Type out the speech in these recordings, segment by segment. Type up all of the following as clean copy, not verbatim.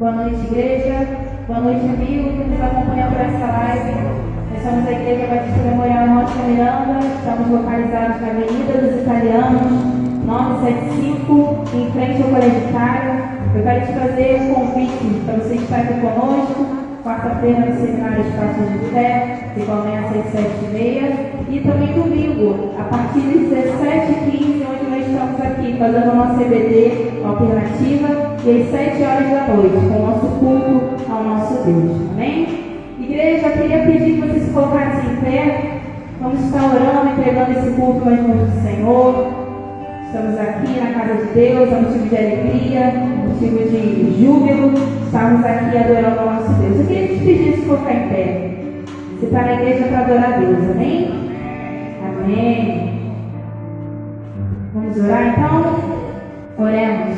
Boa noite, igreja. Boa noite, amigo que nos acompanha por essa live. Nós somos a Igreja Batista Memorial Norte Miranda. Estamos localizados na Avenida dos Italianos, 975, em frente ao Colégio Caio. Eu quero te fazer um convite para você estar aqui conosco. Quarta-feira no Seminário de Passos de Fé, igualmente às 7h30. E também domingo, a partir das 17h15, onde nós estamos aqui fazendo a nossa EBD alternativa, e às 7h, com o nosso culto ao nosso Deus. Amém? Igreja, eu queria pedir que vocês se colocassem em pé. Vamos estar orando, entregando esse culto nas mãos do Senhor. Estamos aqui na casa de Deus, é um motivo de alegria, um motivo de júbilo. Estamos aqui adorando ao nosso Deus. Eu queria te pedir se colocar em pé. Você está na igreja para adorar a Deus, amém? Amém. Vamos orar então? Oremos.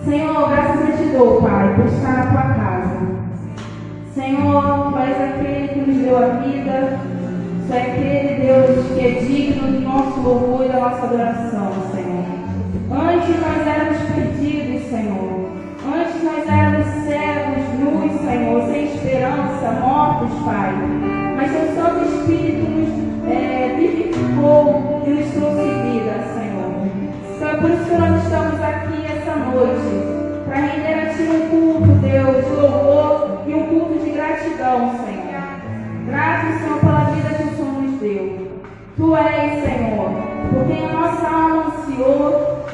Senhor, graças eu te dou, Pai, por estar na tua casa. Senhor, tu és aquele que nos deu a vida. Tu és aquele Deus que é digno do nosso louvor e da nossa adoração, Senhor. Antes nós éramos perdidos, Senhor. Antes nós éramos cegos, nus, Senhor, sem esperança, mortos, Pai. Mas teu Santo Espírito nos vivificou e nos trouxe vida, Senhor. Então é por isso que nós estamos aqui essa noite, para render a Ti um culto, Deus, de louvor e um culto de gratidão, Senhor. Graças, Senhor, pela vida que o Senhor nos deu. Tu és, Senhor, por quem a nossa alma ansiou.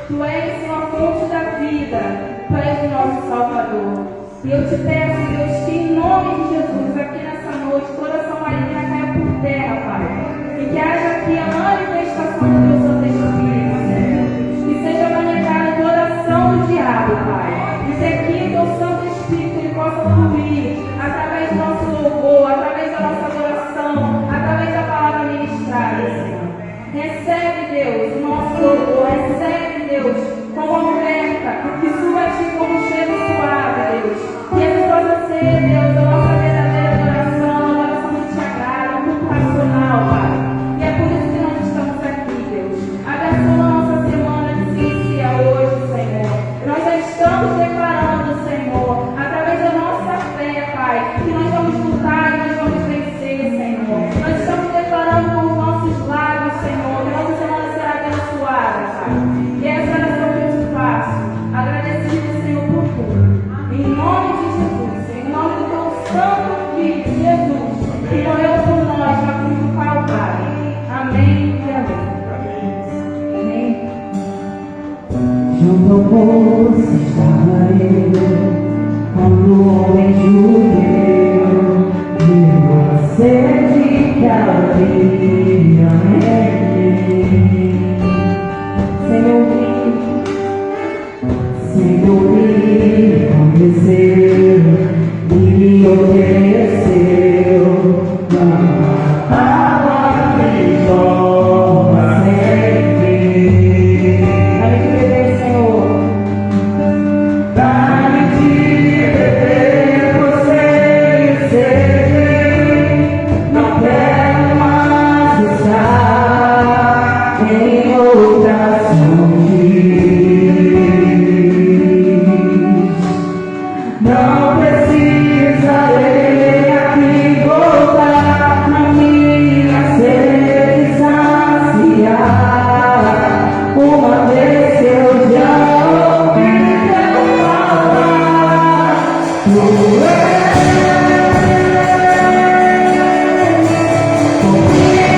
Tu és, Senhor, a fonte da vida. Tu és o nosso Salvador. E eu te peço, Deus, que em nome de Jesus, aqui nessa noite, toda essa maligna caia por terra, Pai. E que haja aqui a manifestação do Teu Santo Espírito, Senhor. Que seja manejada toda ação do diabo, Pai. E que aqui o Teu Santo Espírito ele possa fluir através do nosso louvor, através da nossa adoração, através da palavra ministrada, Senhor. Recebe, Deus, o nosso louvor. Recebe, Deus, como oferta, que suba a Ti como um cheiro suave, Deus. Que esse possa ser, Deus, a nossa verdadeira adoração, a adoração que Te agrada, um culto racional, Pai. E é por isso que nós estamos aqui, Deus. Abençoa a nossa semana que se inicia hoje, Senhor. Nós já estamos declarando, Senhor, através da nossa fé, Pai, que nós vamos lutar e nós vamos vencer, Senhor. Nós estamos declarando com os nossos lábios, Senhor, que nossa semana será abençoada, Pai. E essa é a oração que eu te faço, agradecido, Senhor, por tudo. Em nome de Jesus, em nome do Teu Santo Filho, Jesus, que morreu por nós na cruz do Calvário. Amém e amém. Amém. Junto ao poço estava eu, quando o homem judeu viu a sede que havia nele. Sem ouvir, conheceu e lhe ofereceu a água que jorra sempre. Dá-me de beber, Senhor. Dá-me de beber, você e sede. Não quero mais estar em outra fonte. Não precisarei aqui voltar na minha sede saciar. Uma vez que eu já ouvi teu falar, tu és. Tu és.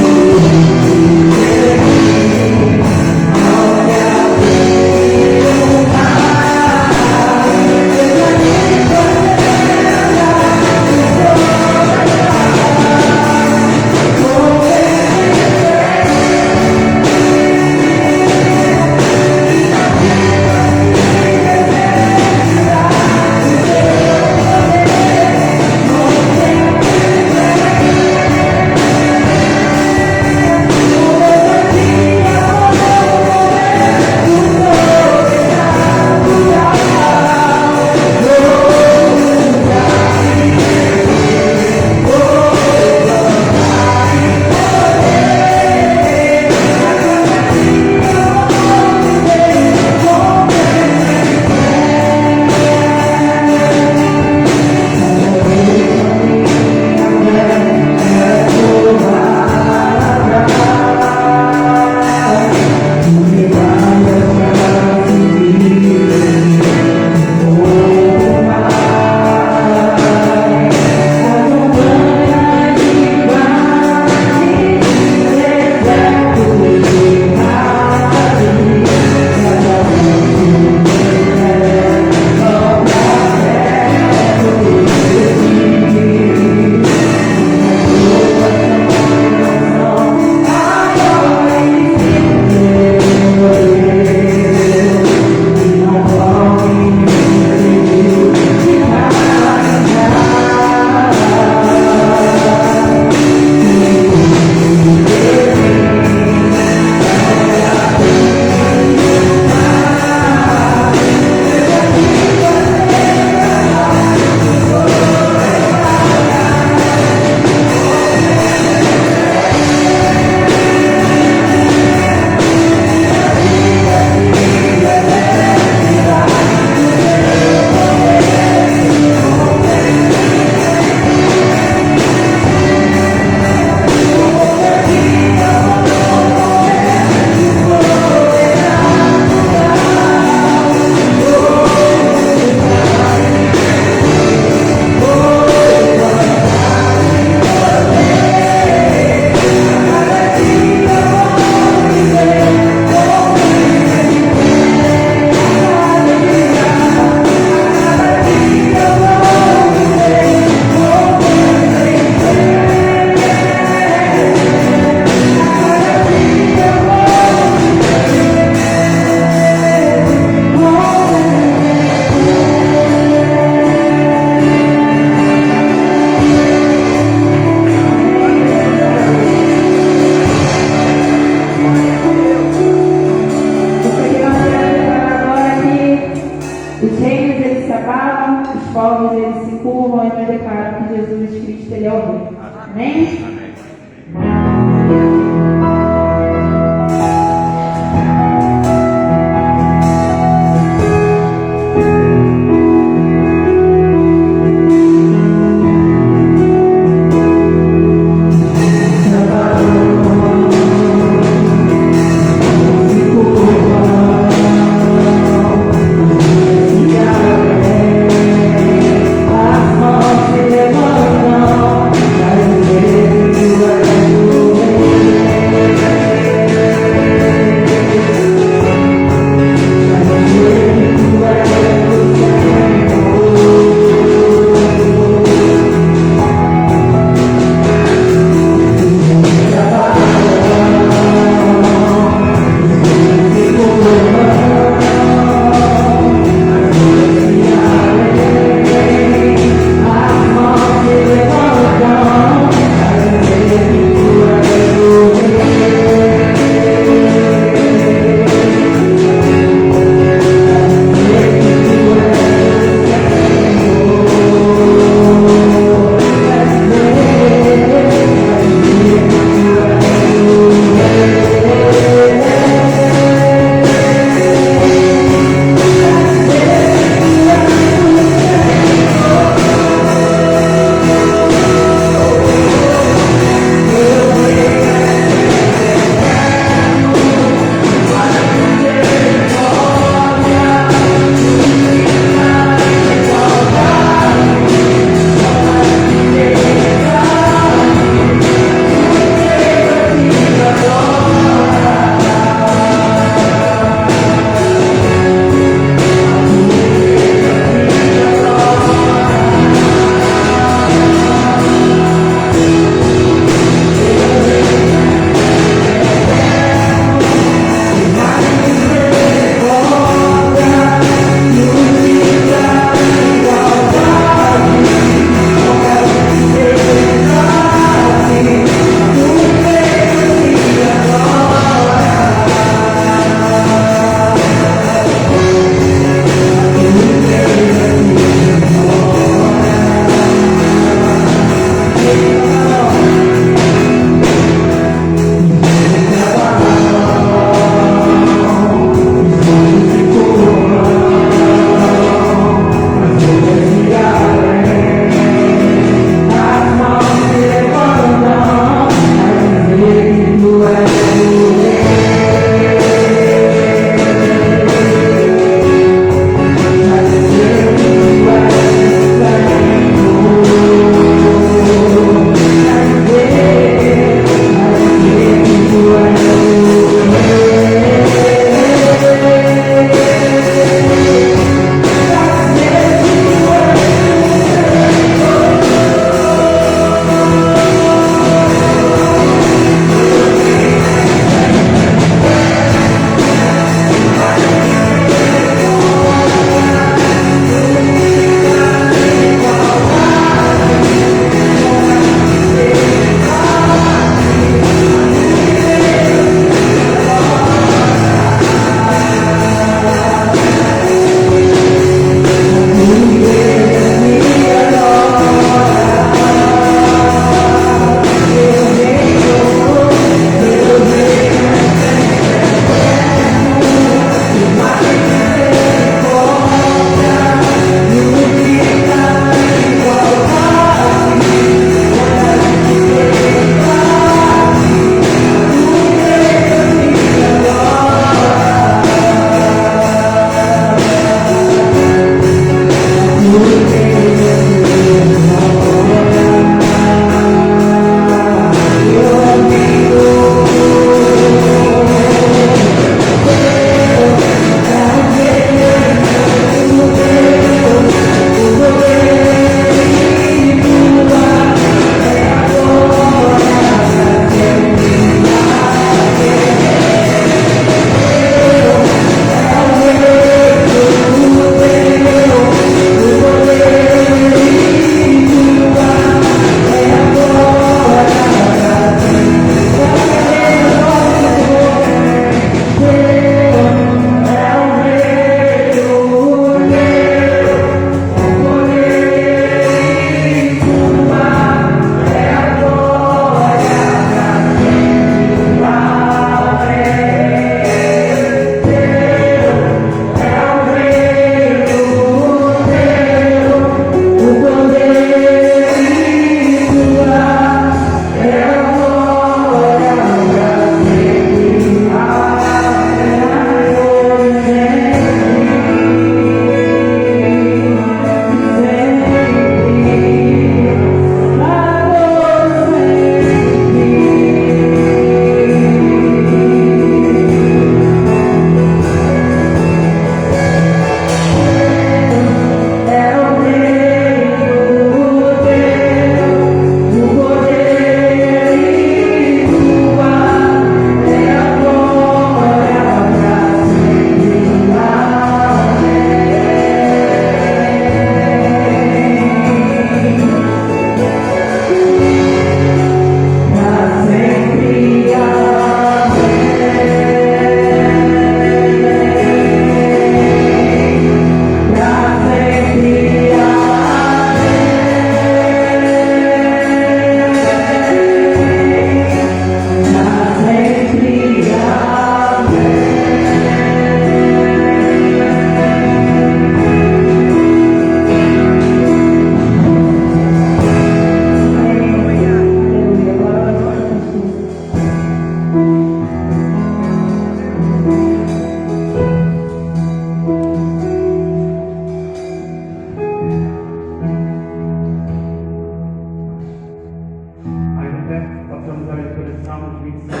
26,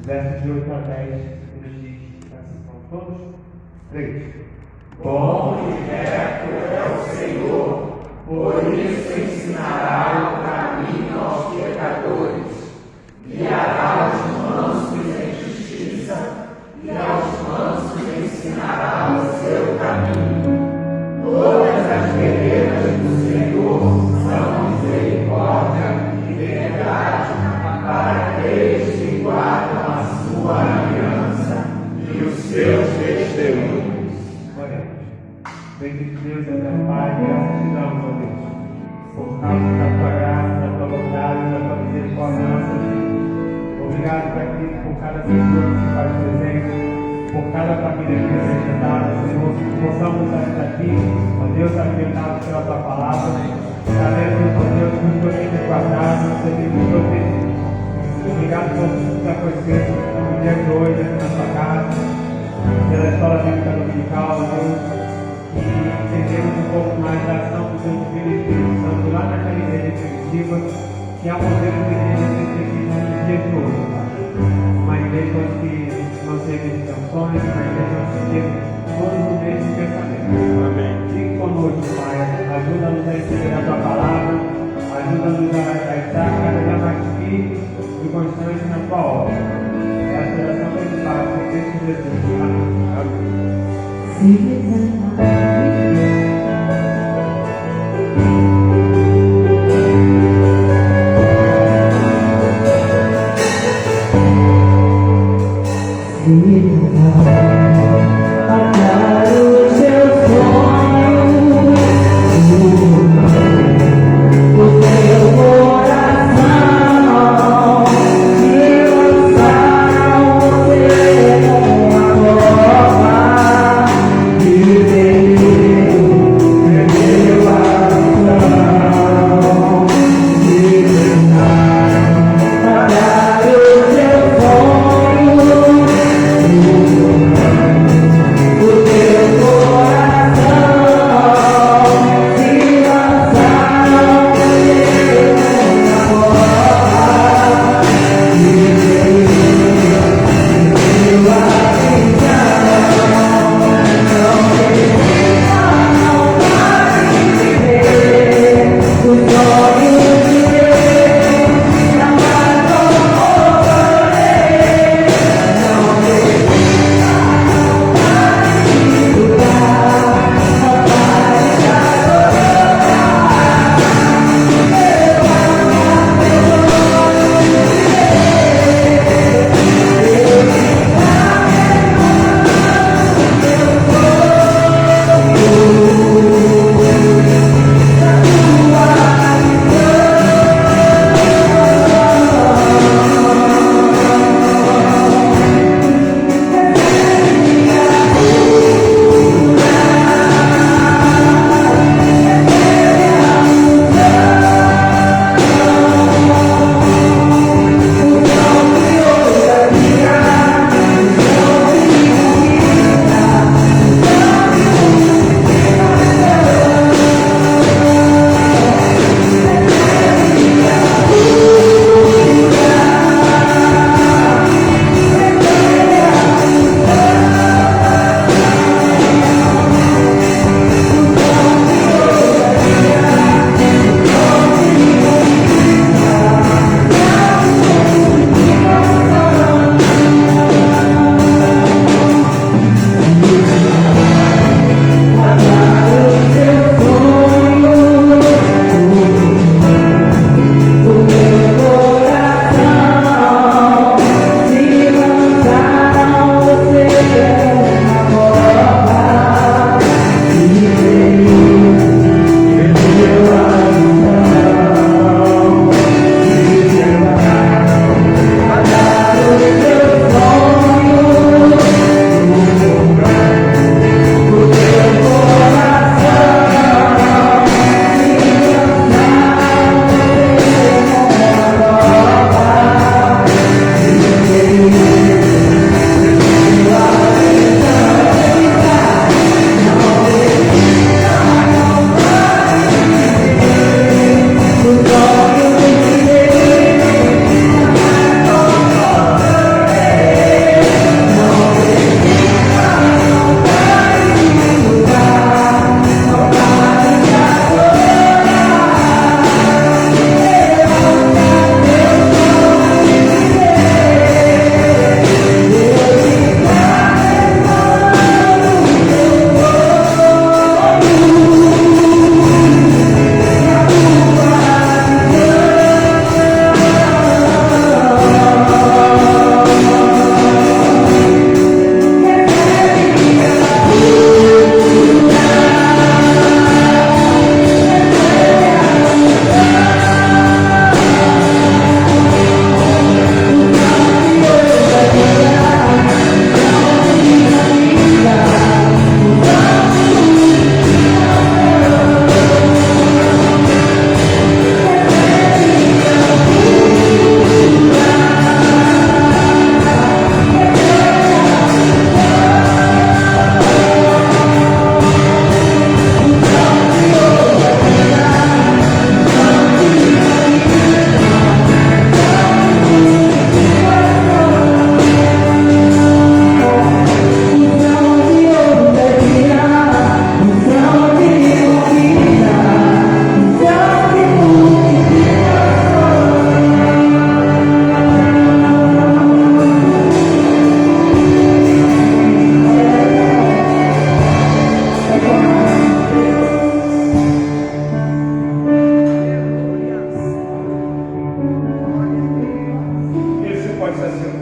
versos de 8 a 10, ele diz assim, são todos? 3. Bom e reto é o Senhor, por isso ensinará o caminho aos pecadores, guiará os mansos em justiça, e aos mansos ensinará o seu caminho. Todas as veredas do Senhor são misericórdia e verdade para aqueles que guardam a sua aliança e os seus testemunhos. Bendito Deus, eterno Pai, graças te damos, ó Deus, por causa da tua graça, da tua bondade, da tua misericórdia na nossa vida. Obrigado, Pai querido, por cada pessoa que se faz presente, por cada família que é representada, Senhor, que possamos estar aqui, ó Deus, alimentados pela tua palavra, sabendo, ó Deus, que o Senhor tem nos guardado, o Senhor tem nos protegido. Obrigado por tudo que está acontecendo no dia de hoje, aqui na tua casa, pela escola bíblica dominical, ó Deus. E entendemos um pouco mais da ação do Seu Divino Espírito Santo lá naquela igreja primitiva, que é um modelo de igreja que tem aqui nos dias de hoje, Pai. Uma igreja que não teve intenções, uma igreja que teve todos os mesmos pensamentos. Amém. Fique conosco, Pai. Ajuda-nos a entender a Tua palavra, ajuda-nos a estar cada dia mais firmes e constantes na Tua obra. Essa oração que eu faço em Cristo Jesus. Amém.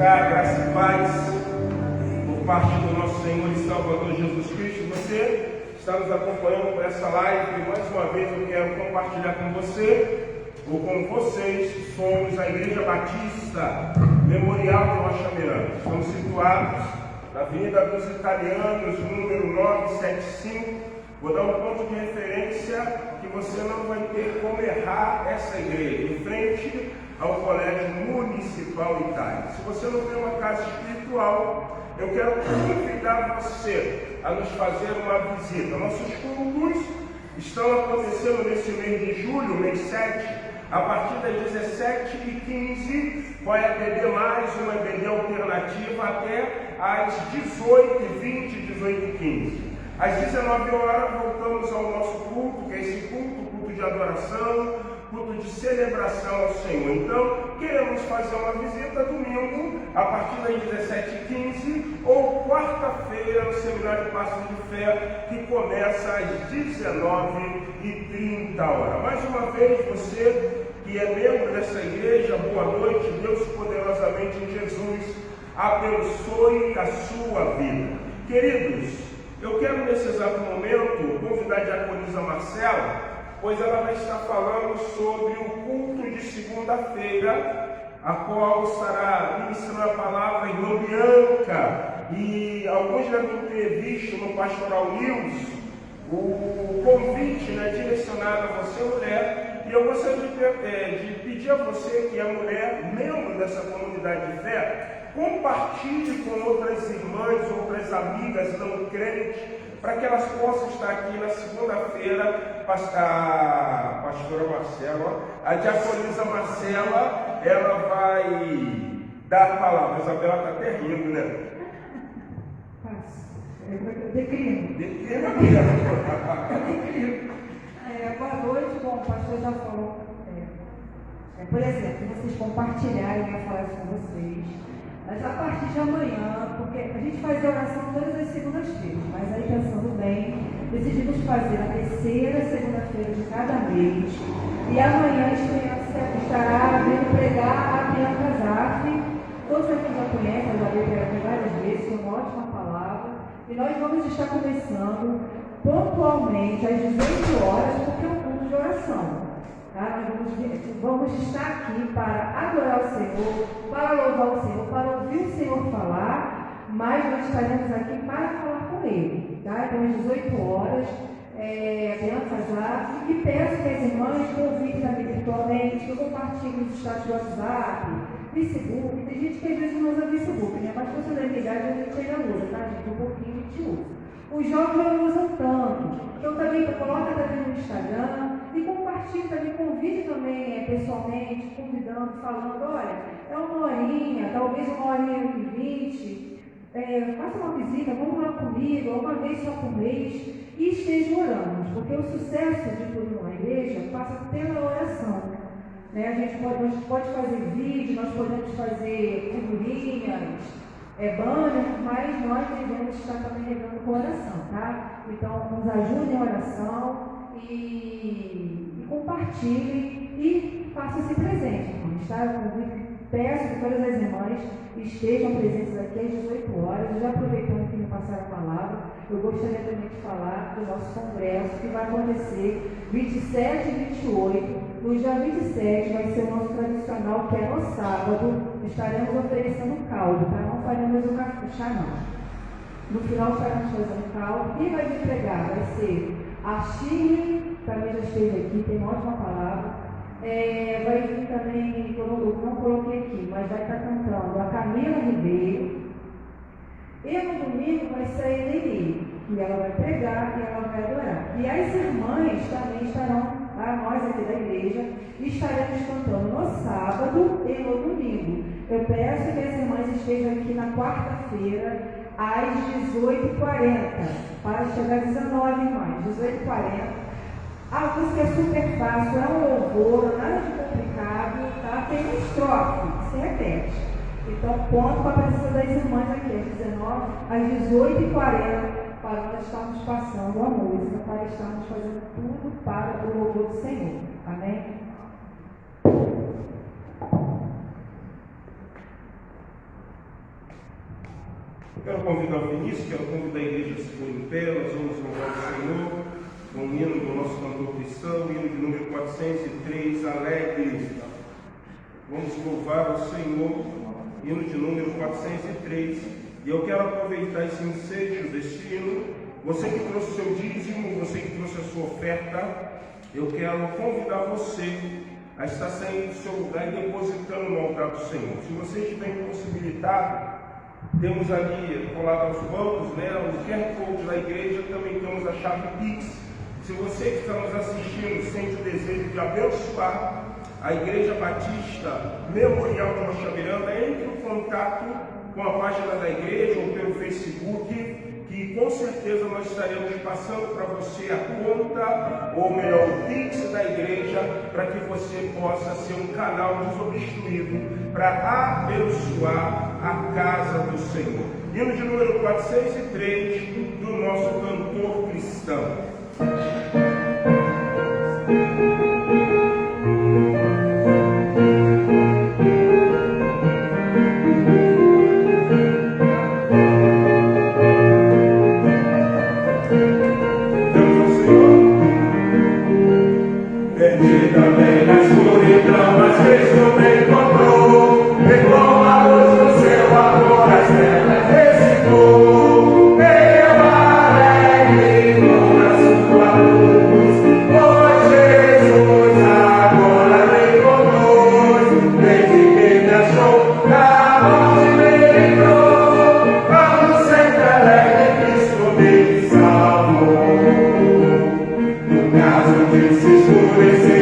buscar graça e paz por parte do nosso Senhor e Salvador Jesus Cristo. Você está nos acompanhando por essa live e mais uma vez eu quero compartilhar com você, ou com vocês, que somos a Igreja Batista Memorial de Rocha Miranda. Estamos situados na Avenida dos Italianos, número 975. Vou dar um ponto de referência que você não vai ter como errar essa igreja, em frente ao Colégio Municipal Itália. Se você não tem uma casa espiritual, eu quero convidar você a nos fazer uma visita. Nossos cultos estão acontecendo nesse mês de julho, mês 7, a partir das 17h15, vai atender mais uma EBD alternativa até às 18h20, 18h15. Às 19 horas voltamos ao nosso culto, que é esse culto de adoração, culto de celebração ao Senhor. Então, queremos fazer uma visita domingo, a partir das 17h15, ou quarta-feira, no Seminário Passo de Fé, que começa às 19h30. Mais uma vez, você que é membro dessa igreja, boa noite. Deus poderosamente em Jesus abençoe a sua vida. Queridos, eu quero nesse exato momento convidar a diaconisa Marcela, pois ela vai estar falando sobre o culto de segunda-feira, a qual estará ministrando a palavra Irmã Bianca, e alguns devem ter visto no Pastoral News o convite direcionado a você, mulher, e eu gostaria de pedir a você que é mulher, membro dessa comunidade de fé, compartilhe com outras irmãs, outras amigas não crentes, para que elas possam estar aqui na segunda-feira. A pastora Marcela, a diaconisa Marcela, ela vai dar palavras. A Isabela está até rindo, né? Declino. Boa noite. Bom, o pastor já falou. Por exemplo, vocês compartilharem, eu ia falar isso com vocês. Mas a partir de amanhã, porque a gente faz oração todas as segundas-feiras, mas aí pensando bem, decidimos fazer a terceira segunda-feira de cada mês. E amanhã a criança estará vindo pregar a Bianca Zaf. Todos aqui já conhecem, eu já vi pregar várias vezes, foi uma ótima palavra. E nós vamos estar começando pontualmente às 18 horas, porque é um culto de oração. Tá? Vamos estar aqui para adorar o Senhor, para louvar o Senhor, para ouvir o Senhor falar, mas nós estaremos aqui para falar com Ele. Tá? Então, às 18 horas, Bianca Zaf, e peço que as irmãs convidem também virtualmente, que eu compartilhe os status do WhatsApp, Facebook. Tem gente que às vezes não usa Facebook, né? Mas por da minha idade a gente ainda usa, tá, gente? Um pouquinho a gente usa. Os jovens não usam tanto. Então também coloca também no Instagram e compartilhe também, convide também pessoalmente, convidando, falando, olha, é uma horinha, talvez uma horinha e 20, faça uma visita, vamos lá comigo, uma vez só por mês, e esteja orando, porque o sucesso de tudo na igreja passa pela oração. Né? A gente pode fazer vídeo, nós podemos fazer figurinhas, banner, mas nós devemos estar também regando com oração, tá? Então, nos ajudem em oração e compartilhem e façam-se presente, irmãos, tá? Eu peço que todas as irmãs estejam presentes aqui às 18 horas. Já aproveitando que me passaram a palavra, eu gostaria também de falar do nosso congresso, que vai acontecer 27 e 28. No dia 27 vai ser o nosso tradicional, que é no sábado. Estaremos oferecendo caldo, tá? Não faremos o chá, não. No final estaremos fazendo caldo. Quem vai me pregar vai ser a Chile, também já esteve aqui, tem uma ótima palavra. Vai vir também, eu não coloquei aqui, mas vai estar cantando a Camila Ribeiro. E no domingo vai ser a Eleni, que ela vai pregar e ela vai adorar. E as irmãs também estarão, nós aqui da igreja, estaremos cantando no sábado e no domingo. Eu peço que as irmãs estejam aqui na quarta-feira, às 18h40, para chegar às 19 irmãs, 18h40. A música é super fácil, é um louvor, nada de complicado, tá? Tem uma estrofe, se repete. Então, conto com a presença das irmãs aqui, às 18h40, para nós estarmos passando a música, para estarmos fazendo tudo para o louvor do Senhor. Amém? Quero convidar o Vinícius, quero convidar a igreja a se pôr em pé, nós vamos louvar o Senhor, com o hino do nosso cantor cristão, hino de número 403, alegre. Vamos louvar o Senhor, hino de número 403. E eu quero aproveitar esse ensejo deste hino. Você que trouxe o seu dízimo, você que trouxe a sua oferta, eu quero convidar você a estar saindo do seu lugar e depositando no altar do Senhor. Se você estiver impossibilitado, temos ali, colado aos bancos, né, o QR Code da igreja, também temos a chave Pix. Se você que está nos assistindo sente o desejo de abençoar a Igreja Batista Memorial de Rocha Miranda, entre em contato com a página da igreja ou pelo Facebook, que com certeza nós estaremos passando para você a conta, ou melhor, o Pix da igreja, para que você possa ser um canal desobstruído para abençoar a casa do Senhor. Hino de número 403 do nosso cantor cristão. Também na escuridão, mas Cristo me encontrou, e com a luz do seu amor as trevas dissipou. Eu alegre com a sua luz, pois Jesus agora me conduz. Desde que me achou, da morte me livrou, como sempre alegre Cristo me salvou. No caso de se escurecer,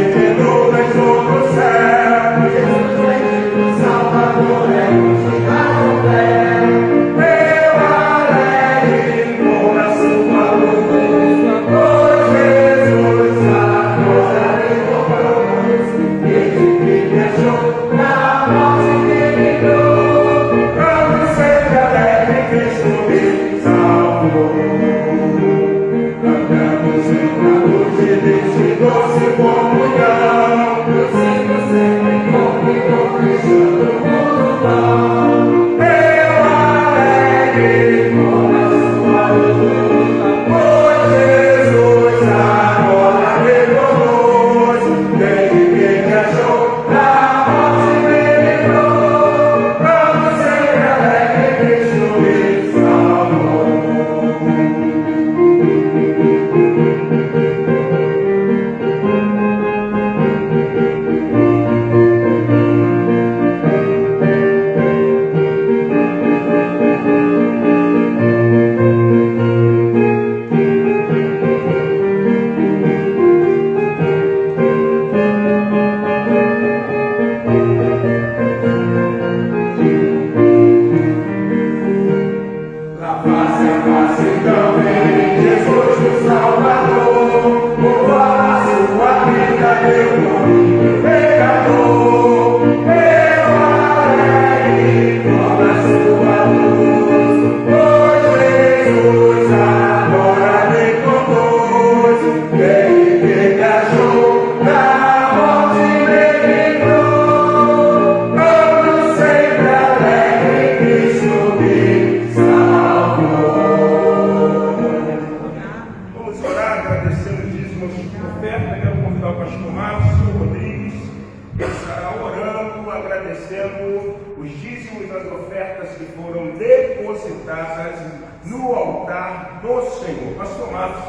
no altar do Senhor. Pastor Marcos.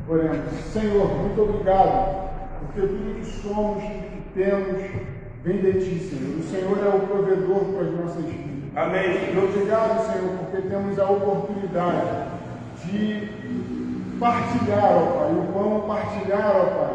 Oremos. Senhor, muito obrigado, porque tudo que somos, tudo que temos, vem de Ti, Senhor. O Senhor é o provedor para as nossas vidas. Amém. E obrigado, Senhor, porque temos a oportunidade de partilhar, ó Pai, o pão, partilhar, ó Pai,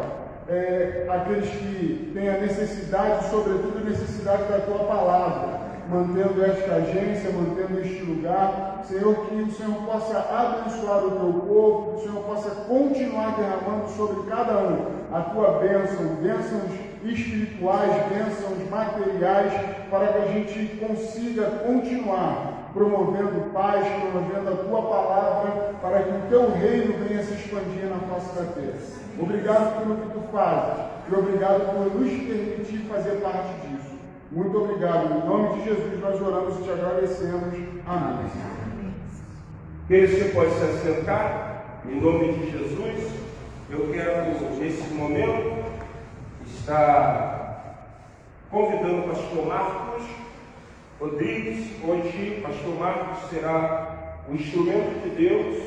aqueles que têm a necessidade, sobretudo a necessidade da Tua palavra, mantendo esta agência, mantendo este lugar. Senhor, que o Senhor possa abençoar o Teu povo, que o Senhor possa continuar derramando sobre cada um a Tua bênção, bênçãos espirituais, bênçãos materiais, para que a gente consiga continuar promovendo paz, promovendo a Tua palavra, para que o Teu reino venha se expandir na face da terra. Obrigado pelo que Tu fazes e obrigado por nos permitir fazer parte disso. Muito obrigado. Em nome de Jesus nós oramos e te agradecemos. Amém. Queridos, você pode se assentar, em nome de Jesus. Eu quero, nesse momento, estar convidando o pastor Marcos Rodrigues. Hoje, o pastor Marcos será o instrumento de Deus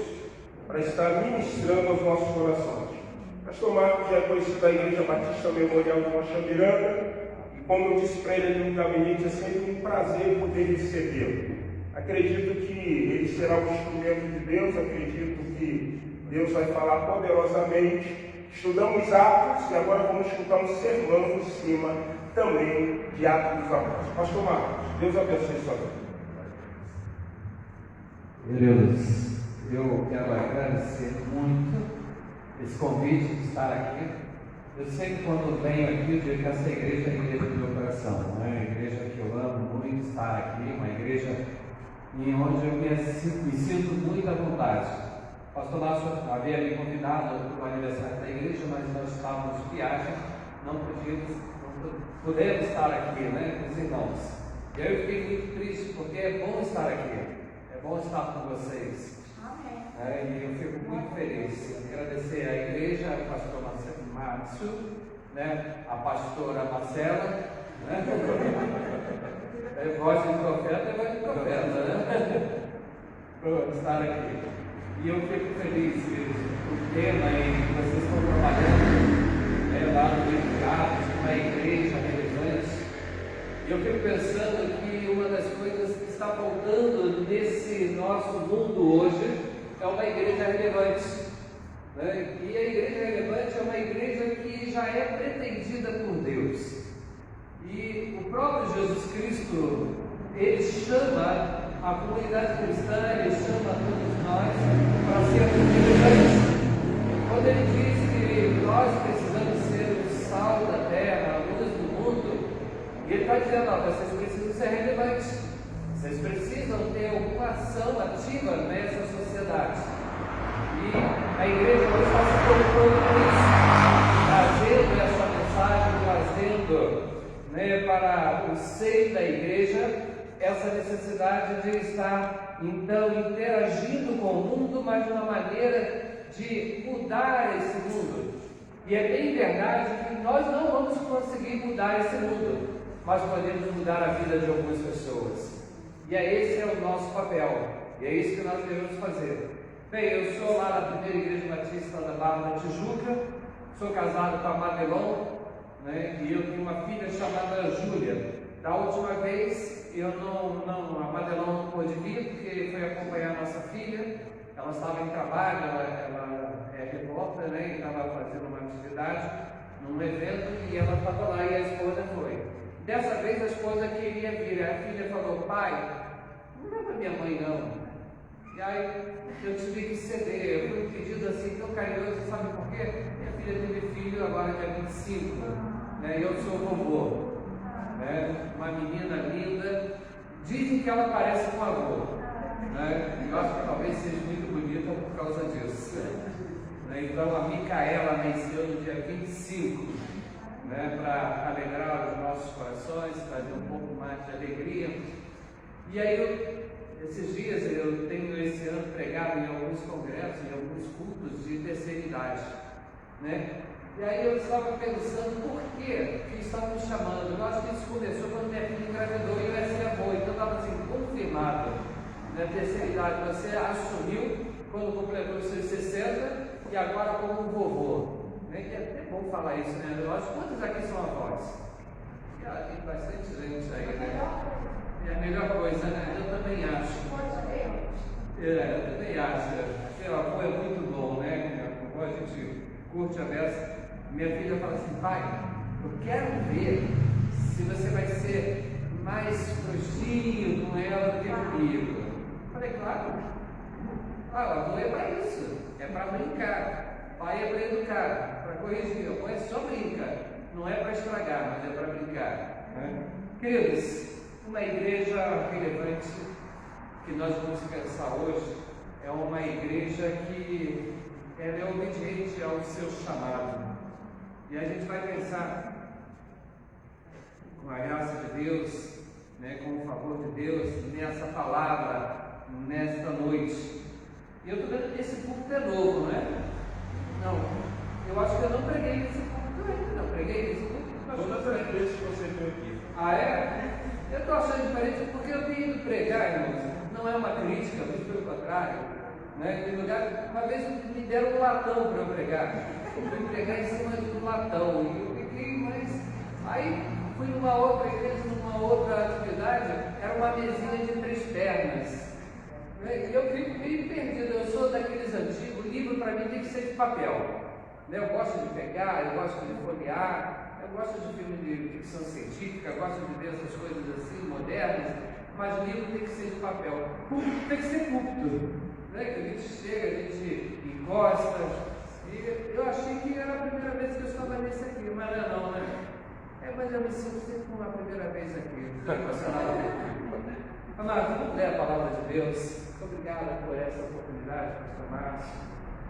para estar ministrando aos nossos corações. O pastor Marcos já é conhecido da Igreja Batista Memorial de Rocha Miranda, e como eu disse para ele ali no gabinete, é sempre um prazer poder recebê-lo. Acredito que ele será um instrumento de Deus, acredito que Deus vai falar poderosamente. Estudamos Atos e agora vamos escutar um sermão em cima também de Atos dos Apóstolos. Pastor Marcos, Deus abençoe sua vida. Queridos, eu quero agradecer muito esse convite de estar aqui. Eu sempre, quando venho aqui, eu digo que essa igreja é a igreja do meu coração, não é? A igreja que eu amo muito estar aqui, uma igreja em onde eu me sinto muito à vontade. O pastor Márcio havia me convidado para o aniversário da igreja, mas nós estávamos de viagem, não pudemos estar aqui, né, com os irmãos. E aí eu fiquei muito triste, porque é bom estar aqui, é bom estar com vocês. E eu fico muito feliz. Agradecer à igreja, ao pastor Márcio, né, a pastora Marcela, né? Voz de profeta é voz de profeta, né? Por estar aqui. E eu fico feliz que o tema que vocês estão trabalhando lá no livro de Atos, uma igreja relevante. E eu fico pensando que uma das coisas que está faltando nesse nosso mundo hoje é uma igreja relevante. Né? E a igreja relevante é uma igreja que já é pretendida por Deus. E o próprio Jesus Cristo, ele chama a comunidade cristã, ele chama todos nós para sermos relevantes. Quando ele diz que nós precisamos ser o sal da terra, a luz do mundo, ele está dizendo: ó, vocês precisam ser relevantes, vocês precisam ter alguma ação ativa nessa sociedade. E a igreja hoje está se preocupando com isso, trazendo essa mensagem, trazendo para o seio da igreja essa necessidade de estar então interagindo com o mundo, mas de uma maneira de mudar esse mundo. E é bem verdade que nós não vamos conseguir mudar esse mundo, mas podemos mudar a vida de algumas pessoas. E esse é o nosso papel, e é isso que nós devemos fazer. Bem, eu sou lá na primeira igreja batista da Barra da Tijuca, sou casado com a Madelon, né? E eu tenho uma filha chamada Júlia. Da última vez, a Madelon não pôde vir, porque foi acompanhar a nossa filha. Ela estava em trabalho, ela é repórter, né? E estava fazendo uma atividade num evento, e ela estava lá, e a esposa foi. Dessa vez a esposa queria vir, a filha falou: pai, não leva minha mãe não. E aí eu tive que ceder, foi um pedido assim tão carinhoso, sabe por quê? Minha filha teve filho agora dia 25, né? E eu sou vovô, né? Uma menina linda, dizem que ela parece com a avô, né? Eu acho que talvez seja muito bonita por causa disso, né? Então a Micaela nasceu no dia 25, né? Para alegrar os nossos corações, trazer um pouco mais de alegria. E aí esses dias eu tenho esse ano pregado em alguns congressos, em alguns cultos de terceira idade, né? E aí eu estava pensando por que estavam me chamando. Eu acho que isso começou quando minha filha engravidou e eu ia ser avô, então estava assim, confirmado, né? Terceira idade, você assumiu quando completou os seus 60 e agora como vovô, né? E é até bom falar isso, né? Eu acho, quantos aqui são avós? Tem bastante gente aí, né? É a melhor coisa, né? Eu também acho. Eu também acho. Ser avô é muito bom, né? A gente curte a beça. Minha filha fala assim: pai, eu quero ver se você vai ser mais frouxinho com ela do que comigo. Eu falei: claro. O avô é para isso. É para brincar. Pai é para educar, para corrigir. O avô é só brincar. Não é para estragar, mas é para brincar, né? Queridos, uma igreja relevante que nós vamos pensar hoje é uma igreja que ela é obediente ao seu chamado. E a gente vai pensar com a graça de Deus, né, com o favor de Deus, nessa palavra, nesta noite. E eu estou vendo que esse púlpito é novo, né? Não, eu acho que eu não preguei nesse púlpito ainda, não preguei nesse púlpito. Todas as vezes que você veio aqui. Ah, é? Eu estou achando diferente porque eu tenho ido pregar, irmãos. Não é uma crítica, muito pelo contrário. Né? Em lugar, uma vez me deram um latão para eu pregar. Eu fui pregar em cima de um latão. E eu fiquei, mas. Aí fui numa outra igreja, numa outra atividade, era uma mesinha de 3 pernas. Né? E eu fico meio perdido. Eu sou daqueles antigos, o livro para mim tem que ser de papel. Né? Eu gosto de pegar, eu gosto de folhear. Eu gosto de filme de ficção científica, gosto de ver essas coisas assim, modernas, mas o livro tem que ser de papel. Púlpito tem que ser púlpito, né? Que a gente chega, a gente encosta. E eu achei que era a primeira vez que eu estava nesse aqui, mas não é não, né? Mas eu me sinto sempre como a primeira vez aqui. Amado, vamos ler a palavra de Deus. Muito obrigado por essa oportunidade, pastor Márcio.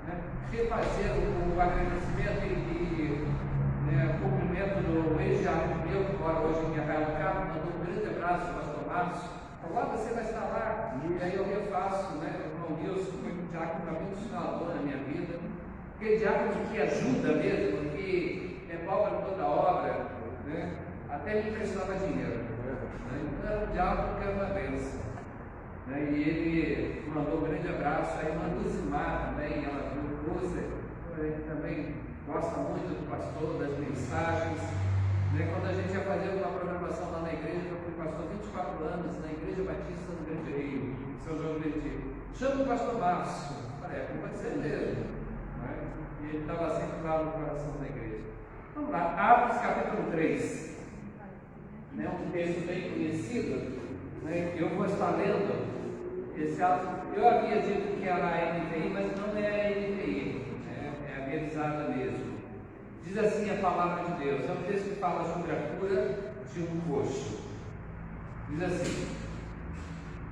Né? Queria fazer o agradecimento e cumprimento do ex-diácono meu, que mora hoje em Arraial do Cabo, mandou um grande abraço ao pastor Márcio. Falou, você vai estar lá. E aí eu refaço, né? O irmão Nilson foi um diácono muito ensinador na minha vida. Aquele diácono que ajuda mesmo, que envolve toda a obra, né? Até me emprestava dinheiro. Né? Então era um diácono que era uma bênção. Né? E ele mandou um grande abraço. Aí mandou Zimar também, ela viu o Cruzer, também gosta muito do pastor, das mensagens. Né? Quando a gente ia fazer uma programação lá na igreja, eu fui pastor 24 anos na Igreja Batista do Grande Rio, em São João do Meriti. Chama o pastor Márcio. Falei, pode ser mesmo. Né? E ele estava sempre lá no coração da igreja. Vamos lá, Atos capítulo 3. Né? Um texto bem conhecido. Né? Eu vou estar lendo esse Atos. Eu havia dito que era a NVI, mas não é a NVI. É a realizada mesmo. Diz assim a palavra de Deus. É um texto que fala sobre a cura de um coxo. Diz assim: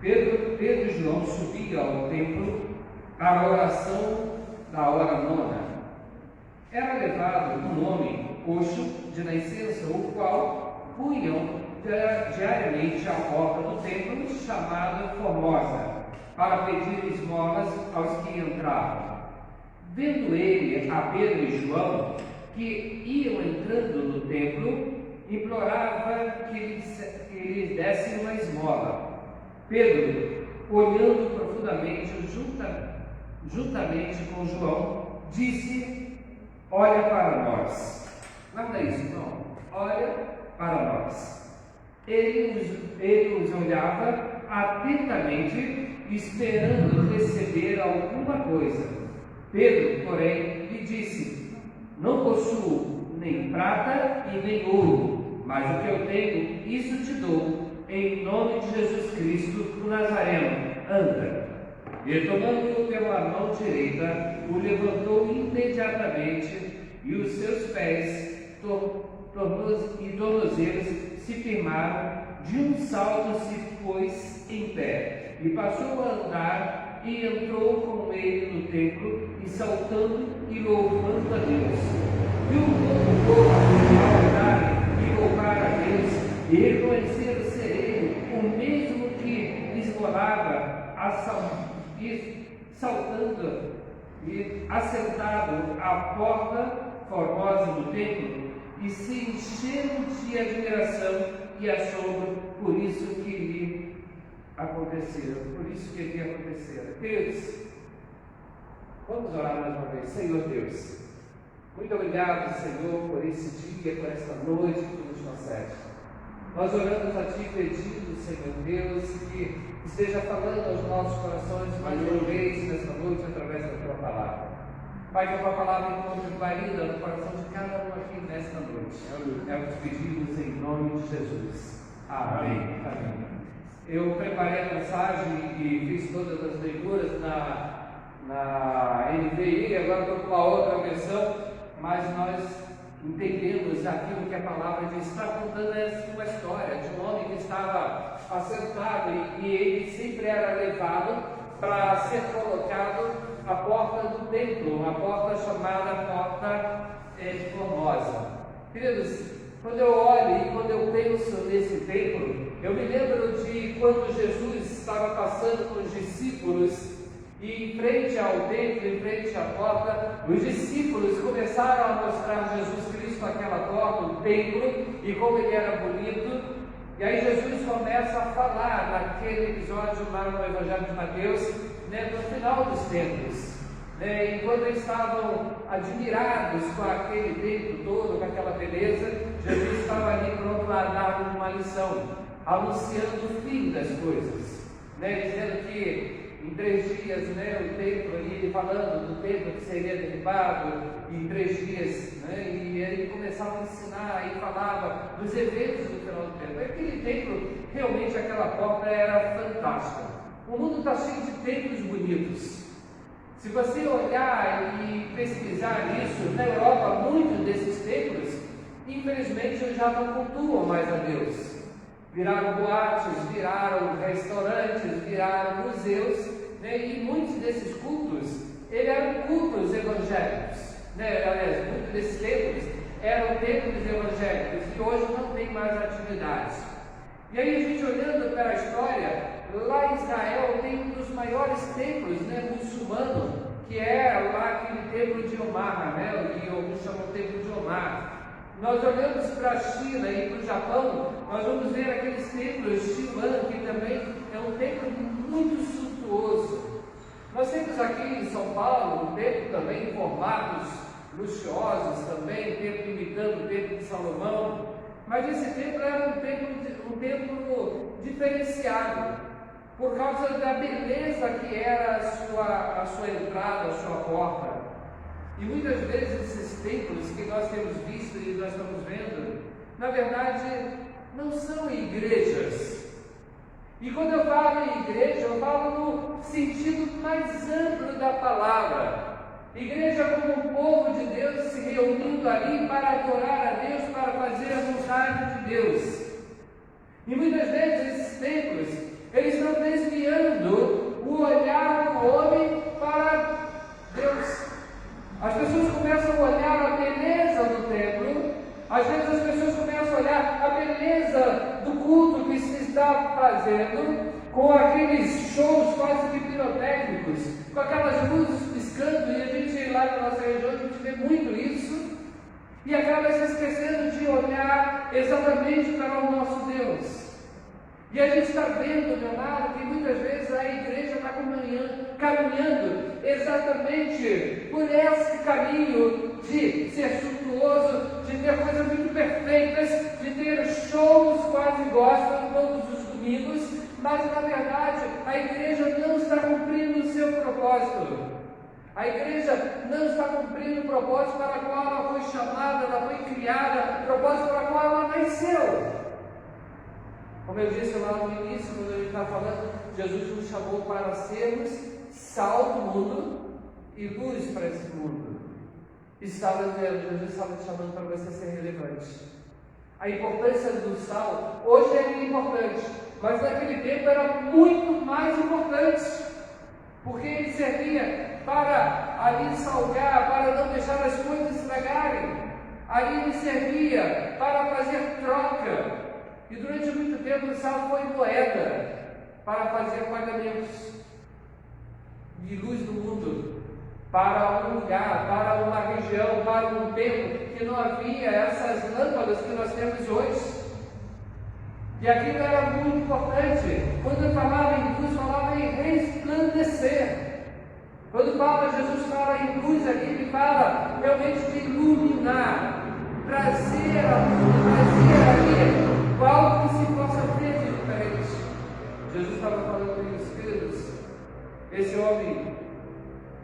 Pedro e João subiam ao templo à oração da hora 9. Era levado um homem coxo de nascença, o qual punham diariamente à porta do templo, chamado Formosa, para pedir esmolas aos que entravam. Vendo ele a Pedro e João, que iam entrando no templo, implorava que lhes dessem uma esmola. Pedro, olhando profundamente, juntamente com João, disse: olha para nós. Guarda isso, irmão. Olha para nós. Ele os olhava atentamente, esperando receber alguma coisa. Pedro, porém, lhe disse: não possuo nem prata e nem ouro, mas o que eu tenho, isso te dou. Em nome de Jesus Cristo, o Nazareno, anda. E tomando-o pela mão direita, o levantou imediatamente, e os seus pés e tornozelos se firmaram. De um salto se pôs em pé, e passou a andar, e entrou com ele no templo, e saltando e louvando a Deus. E o povo a andar e louvar a Deus, e reconheceram ser ele, o mesmo que lhes morava, saltando e assentado à porta formosa do templo, e se encheram de admiração e assombro por isso que lhe aconteceu, por isso que lhe aconteceu. Deus, vamos orar mais uma vez. Senhor Deus, muito obrigado, Senhor, por esse dia, por esta noite que tu nos concede. Nós oramos a Ti pedindo, Senhor Deus, que esteja falando aos nossos corações mais uma vez nesta noite através da Tua palavra. Pai, que a Tua palavra encontre guarida no coração de cada um aqui nesta noite. É o que te pedimos em nome de Jesus. Amém. Amém. Eu preparei a mensagem e fiz todas as leituras na NVI, agora estou com uma outra versão, mas nós entendemos aquilo que a palavra diz. Está contando uma história de um homem que estava assentado e ele sempre era levado para ser colocado à porta do templo, uma porta chamada Porta Formosa. Queridos, Quando eu olho e quando eu penso nesse templo, eu me lembro de quando Jesus estava passando com os discípulos e em frente ao templo, em frente à porta, os discípulos começaram a mostrar Jesus Cristo naquela porta, o templo, e como ele era bonito. E aí Jesus começa a falar naquele episódio lá no Evangelho de Mateus, no final dos tempos. Enquanto eles estavam admirados com aquele templo todo, com aquela beleza, Jesus estava ali pronto a dar uma lição, anunciando o fim das coisas, dizendo que em 3 dias, o templo ali, falando do templo que seria derribado em 3 dias, e ele começava a ensinar e falava dos eventos do final do templo. Aquele templo, realmente aquela porta era fantástica. O mundo está cheio de templos bonitos. Se você olhar e pesquisar isso, na Europa, muitos desses templos, infelizmente, já não cultuam mais a Deus. Viraram boates, viraram restaurantes, viraram museus, e muitos desses cultos, eram cultos evangélicos. Aliás, muitos desses templos eram templos evangélicos e hoje não tem mais atividade. E aí a gente olhando para a história, lá em Israel tem um dos maiores templos muçulmanos, que é lá aquele templo de Omar, e alguns chamam de templo de Omar. Nós olhamos para a China e para o Japão, nós vamos ver aqueles templos Shiwan, que também é um templo muito suntuoso. Nós temos aqui em São Paulo um templo também em formatos luxuosos, também, templo imitando o templo de Salomão, mas esse templo era um templo diferenciado, por causa da beleza que era a sua entrada, a sua porta. E muitas vezes esses templos que nós temos visto e nós estamos vendo, na verdade, não são igrejas. E quando eu falo em igreja, eu falo no sentido mais amplo da palavra. Igreja como um povo de Deus se reunindo ali para adorar a Deus, para fazer a vontade de Deus. E muitas vezes esses templos, eles estão desviando o olhar do homem para Deus. As pessoas começam a olhar a beleza do templo, às vezes as pessoas começam a olhar a beleza do culto que se está fazendo, com aqueles shows quase que pirotécnicos, com aquelas luzes piscando, e a gente lá na nossa região, a gente vê muito isso, e acaba se esquecendo de olhar exatamente para o nosso Deus. E a gente está vendo, Leonardo, que muitas vezes a igreja está caminhando exatamente por esse caminho de ser suntuoso, de ter coisas muito perfeitas, de ter shows quase gospel todos os domingos, mas na verdade a igreja não está cumprindo o seu propósito. A igreja não está cumprindo o propósito para o qual ela foi chamada, ela foi criada, o propósito para o qual ela nasceu. Como eu disse lá no início, quando a gente está falando, Jesus nos chamou para sermos sal do mundo e luz para esse mundo. Jesus estava te chamando para você ser relevante. A importância do sal, hoje é importante, mas naquele tempo era muito mais importante, porque ele servia para ali salgar, para não deixar as coisas estragarem. Ali ele servia para fazer troca. E durante muito tempo o sal foi moeda para fazer pagamentos de luz do mundo, para um lugar, para uma região, para um tempo que não havia essas lâmpadas que nós temos hoje. E aquilo era muito importante. Quando eu falava em luz, falava em resplandecer. Quando Jesus fala em luz aqui, ele fala realmente de iluminar, trazer a luz, trazer ali algo que se possa ver de diferente. Jesus estava falando com os filhos. Esse homem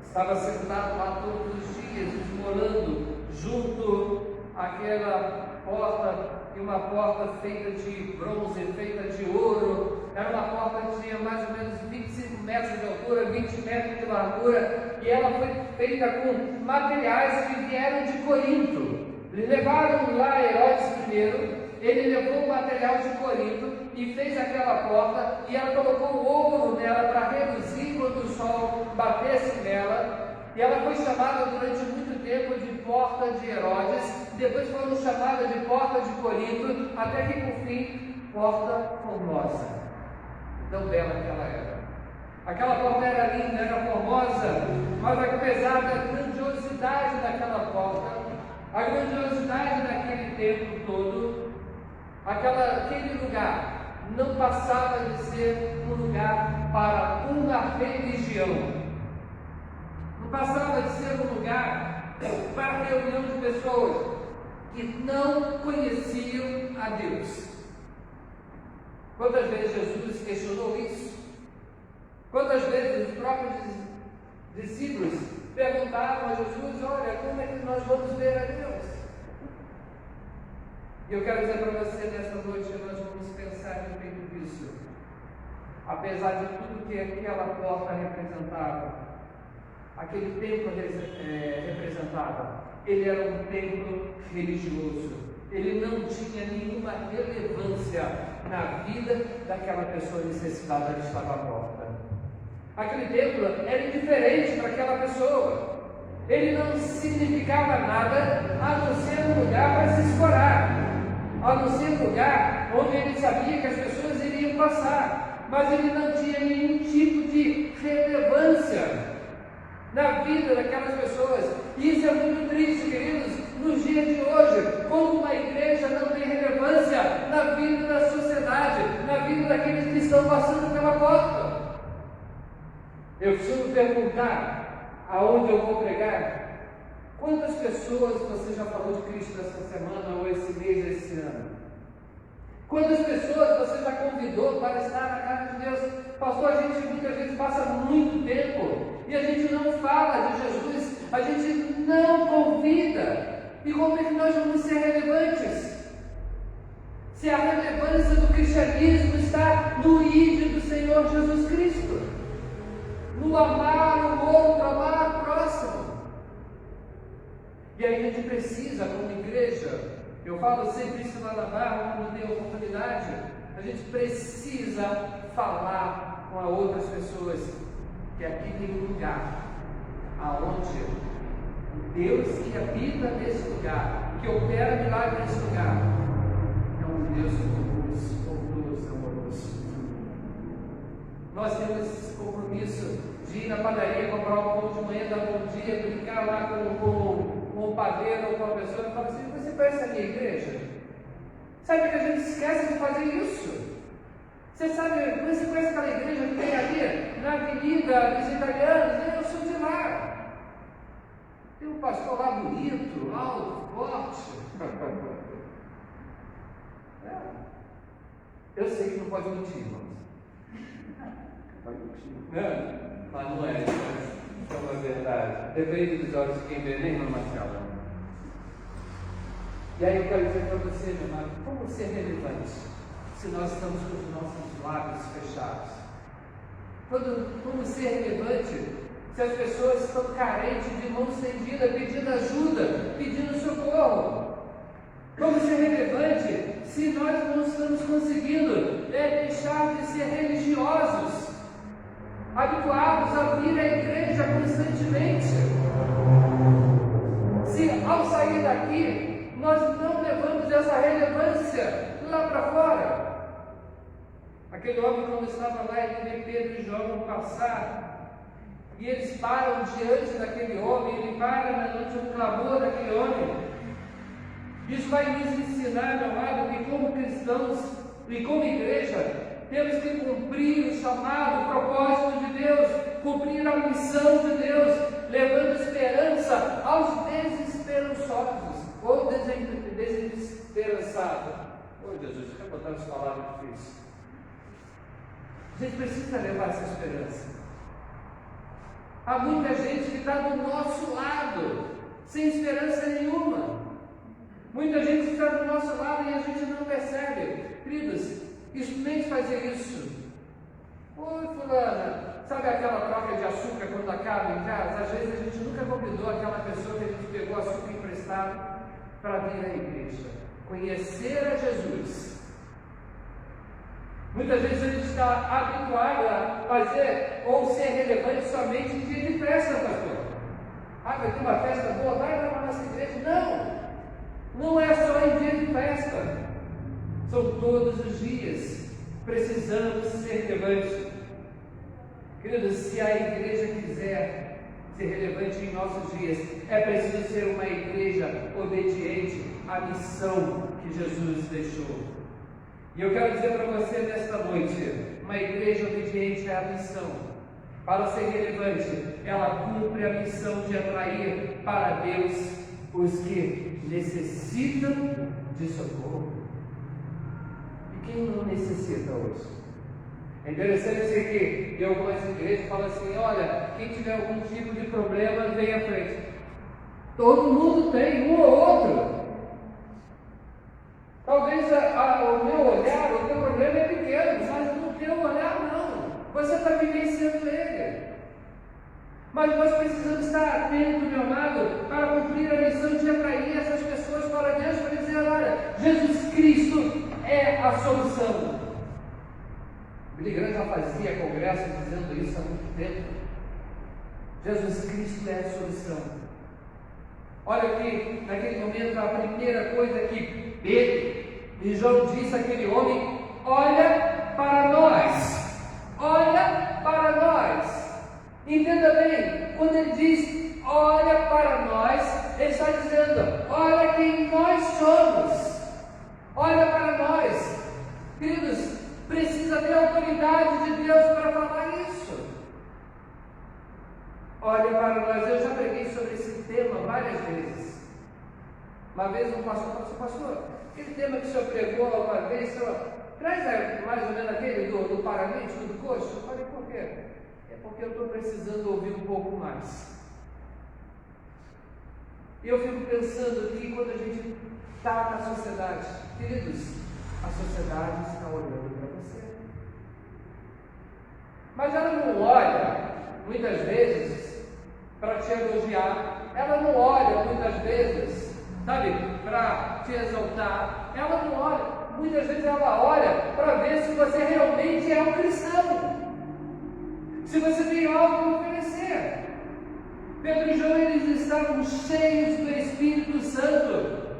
estava sentado lá todos os dias, esmolando junto àquela porta, e uma porta feita de bronze, feita de ouro. Era uma porta que tinha mais ou menos 25 metros de altura, 20 metros de largura, e ela foi feita com materiais que vieram de Corinto. Levaram lá Herodes I. Ele levou o material de Corinto e fez aquela porta, e ela colocou ouro nela para reduzir quando o sol batesse nela, e ela foi chamada durante muito tempo de Porta de Herodes, depois foram chamadas de Porta de Corinto, até que por fim, Porta Formosa. Tão bela que ela era. Aquela porta era linda, era formosa, mas apesar da grandiosidade daquela porta, a grandiosidade daquele templo todo, aquele lugar não passava de ser um lugar para uma religião. Não passava de ser um lugar para reunião de pessoas que não conheciam a Deus. Quantas vezes Jesus questionou isso? Quantas vezes os próprios discípulos perguntavam a Jesus: olha, como é que nós vamos ver a Deus? E eu quero dizer para você nesta noite que nós vamos pensar a respeito disso. Apesar de tudo que aquela porta representava, aquele templo representava, ele era um templo religioso. Ele não tinha nenhuma relevância na vida daquela pessoa necessitada que estava à porta. Aquele templo era indiferente para aquela pessoa. Ele não significava nada a não ser um lugar para se escorar, a não ser um lugar onde ele sabia que as pessoas iriam passar, mas ele não tinha nenhum tipo de relevância na vida daquelas pessoas. E isso é muito triste, queridos, nos dias de hoje, como uma igreja não tem relevância na vida da sociedade, na vida daqueles que estão passando pela porta. Eu costumo perguntar aonde eu vou pregar: quantas pessoas você já falou de Cristo essa semana, ou esse mês, esse ano? Quantas pessoas você já convidou para estar na casa de Deus? Pastor, a gente muitas vezes passa muito tempo e a gente não fala de Jesus, a gente não convida. E como é que nós vamos ser relevantes? Se a relevância do cristianismo está no ID do Senhor Jesus Cristo, no amar o outro, amar o próximo. E aí a gente precisa, como igreja, eu falo sempre isso lá na Barra, quando tem oportunidade, a gente precisa falar com outras pessoas que aqui tem um lugar aonde o Deus que habita nesse lugar, que opera milagre nesse lugar, é um Deus bondoso, amoroso. Nós temos esse compromisso de ir na padaria, comprar um pão de manhã, dar bom dia, brincar lá com o padeiro ou com a pessoa e falar assim: você conhece a minha igreja? Sabe que a gente esquece de fazer isso? Você conhece aquela igreja que tem ali na Avenida dos Italianos? Eu sou de lá. Tem um pastor lá bonito, alto, forte. Eu sei que não pode mentir, irmãos. Mas não é, isso é uma verdade. Depende dos olhos de quem vê, nem no Marcelo. E aí eu quero dizer para você, meu irmão, como ser relevante se nós estamos com os nossos lábios fechados? Como ser relevante se as pessoas estão carentes, de mão estendida, pedindo ajuda, pedindo socorro? Como ser relevante se nós não estamos conseguindo deixar de ser religiosos, habituados a vir à igreja constantemente? Se ao sair daqui nós não levamos essa relevância lá para fora. Aquele homem, quando estava lá, ele vê Pedro e João passar, e eles param diante daquele homem, ele para diante do clamor daquele homem. Isso vai nos ensinar, meu amado, que como cristãos e como igreja temos que cumprir o chamado, o propósito de Deus, cumprir a missão de Deus, levando esperança aos desesperançosos ou desesperançados. Oh Jesus, quer botar essa palavra difícil? A gente precisa levar essa esperança. Há muita gente que está do nosso lado, sem esperança nenhuma. Muita gente que está do nosso lado e a gente não percebe. Queridos, experimente fazer isso. Oi, fulana, sabe aquela troca de açúcar quando acaba em casa? Às vezes a gente nunca convidou aquela pessoa que a gente pegou açúcar emprestado para vir à igreja, conhecer a Jesus. Muitas vezes a gente está habituado a fazer ou ser relevante somente em dia de festa, pastor. Ah, vai ter uma festa boa, vai lá na nossa igreja. Não! Não é só em dia de festa, são todos os dias. Precisamos ser relevantes. Queridos, se a igreja quiser ser relevante em nossos dias, é preciso ser uma igreja obediente à missão que Jesus deixou. E eu quero dizer para você nesta noite, uma igreja obediente à missão, para ser relevante, ela cumpre a missão de atrair para Deus os que necessitam de socorro. E quem não necessita hoje? É interessante que em algumas igrejas falam assim: olha, quem tiver algum tipo de problema, vem à frente. Todo mundo tem, um ou outro. Talvez o meu olhar, o teu problema é pequeno, mas no teu olhar não. Você está vivenciando ele. Mas nós precisamos estar atentos, meu amado, para cumprir a missão de atrair essas pessoas para Deus, para dizer: olha, Jesus Cristo é a solução. Billy Graham já fazia congresso dizendo isso há muito tempo. Jesus Cristo é a solução. Olha que naquele momento a primeira coisa que Pedro e João disse àquele homem: olha para nós, olha para nós. Entenda bem, quando ele diz olha para nós, ele está dizendo: olha quem nós somos, olha para nós. Queridos, precisa ter autoridade de Deus para falar isso. Olha para nós. Eu já preguei sobre esse tema várias vezes. Uma vez um pastor, aquele tema que o senhor pregou uma vez, traz mais ou menos aquele do paralítico, do coxo. Eu falei: por quê? É porque eu estou precisando ouvir um pouco mais. E eu fico pensando que quando a gente está na sociedade, queridos, a sociedade está olhando para você. Mas ela não olha, muitas vezes, para te elogiar. Ela não olha, muitas vezes, sabe, para te exaltar. Ela não olha. Muitas vezes ela olha para ver se você realmente é um cristão. Se você tem algo a oferecer. Pedro e João, eles estavam cheios do Espírito Santo.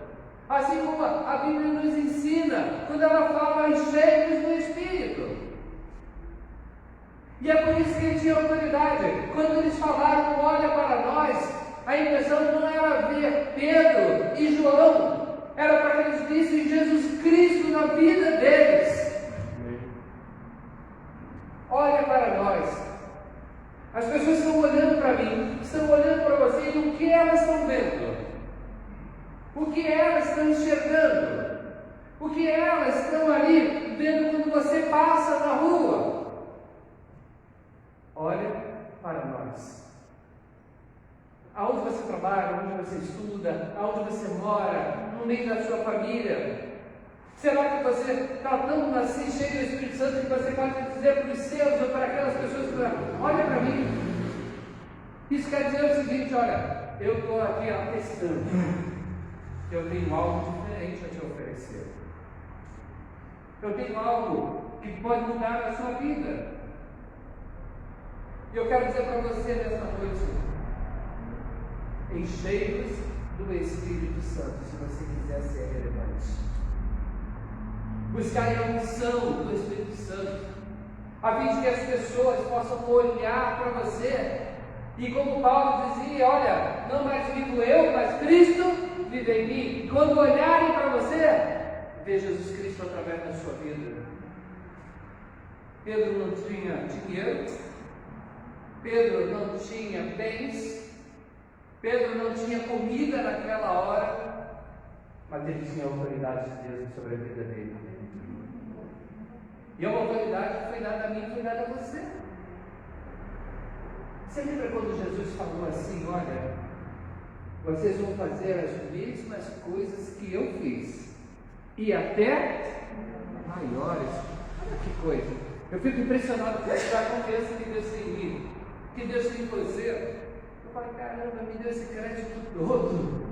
Assim como a Bíblia nos ensina, quando ela fala cheios do Espírito. E é por isso que ele tinha autoridade. Quando eles falaram olha para nós, a impressão não era ver Pedro e João, era para que eles vissem Jesus Cristo na vida deles. Olha para nós. As pessoas estão olhando para mim, estão olhando para você, e o que elas estão vendo? O que elas estão enxergando? O que elas estão ali vendo quando você passa na rua? Olha para nós. Aonde você trabalha, onde você estuda, aonde você mora, no meio da sua família. Será que você está tão assim, cheio do Espírito Santo, que você pode dizer para os seus ou para aquelas pessoas que olha para mim? Isso quer dizer o seguinte: olha, eu estou aqui atestando. Eu tenho algo diferente a te oferecer. Eu tenho algo que pode mudar a sua vida. E eu quero dizer para você nesta noite: enchei-vos do Espírito Santo, se você quiser ser relevante. Buscai a unção do Espírito Santo, a fim de que as pessoas possam olhar para você. E como Paulo dizia: olha, não mais vivo eu, mas Cristo vive em mim. Quando olharem para você, vê Jesus Cristo através da sua vida. Pedro não tinha dinheiro, Pedro não tinha bens, Pedro não tinha comida naquela hora, mas ele tinha a autoridade de Deus sobre a vida dele. E a autoridade que foi dada a mim, foi dada a você. Você lembra quando Jesus falou assim: olha, vocês vão fazer as mesmas coisas que eu fiz, e até maiores. Olha que coisa. Eu fico impressionado com a confiança que Deus tem em mim, que Deus tem em você. Eu falo: caramba, me deu esse crédito todo.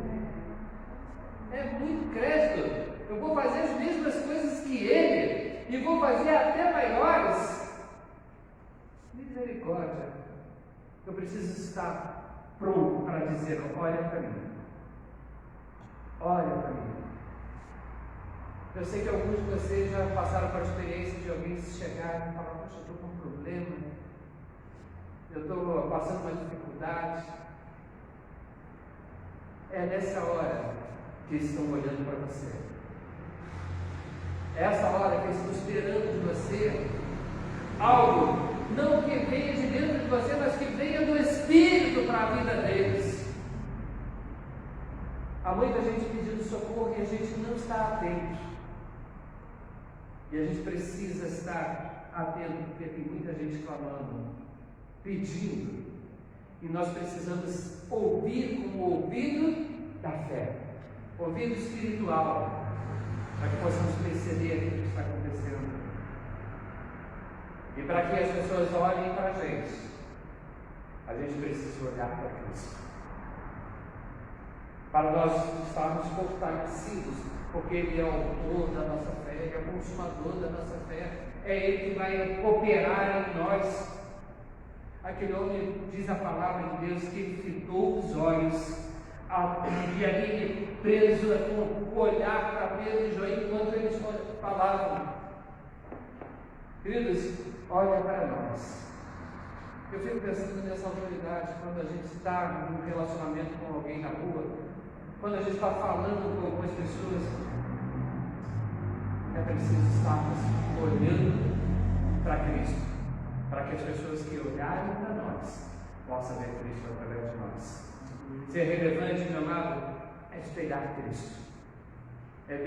É muito crédito. Eu vou fazer as mesmas coisas que Ele, e vou fazer até maiores. Misericórdia. Eu preciso estar pronto para dizer: olha para mim. Olha para mim. Eu sei que alguns de vocês já passaram por a experiência de alguém chegar e falar: poxa, eu estou com um problema, eu estou passando uma dificuldade. É nessa hora que eles estão olhando para você. É essa hora que eles estão esperando de você algo, não que venha de dentro de você, mas que venha do Espírito para a vida deles. Há muita gente pedindo socorro e a gente não está atento. E a gente precisa estar atento, porque tem muita gente clamando, pedindo. E nós precisamos ouvir com o ouvido da fé, ouvido espiritual, para que possamos perceber aquilo que está acontecendo. E para que as pessoas olhem para a gente precisa olhar para Cristo. Para nós estarmos fortalecidos, porque Ele é o autor da nossa fé, Ele é o consumador da nossa fé, é Ele que vai operar em nós. Aquele homem, diz a palavra de Deus, que Ele fitou os olhos, e ali ele preso com o olhar para Pedro e João, enquanto eles falavam. Queridos, olha para nós. Eu fico pensando nessa autoridade quando a gente está num relacionamento com alguém na rua, quando a gente está falando com algumas pessoas. É preciso estarmos olhando para Cristo, para que as pessoas que olharem para nós possam ver Cristo através de nós. Ser relevante, meu amado, é espelhar Cristo. É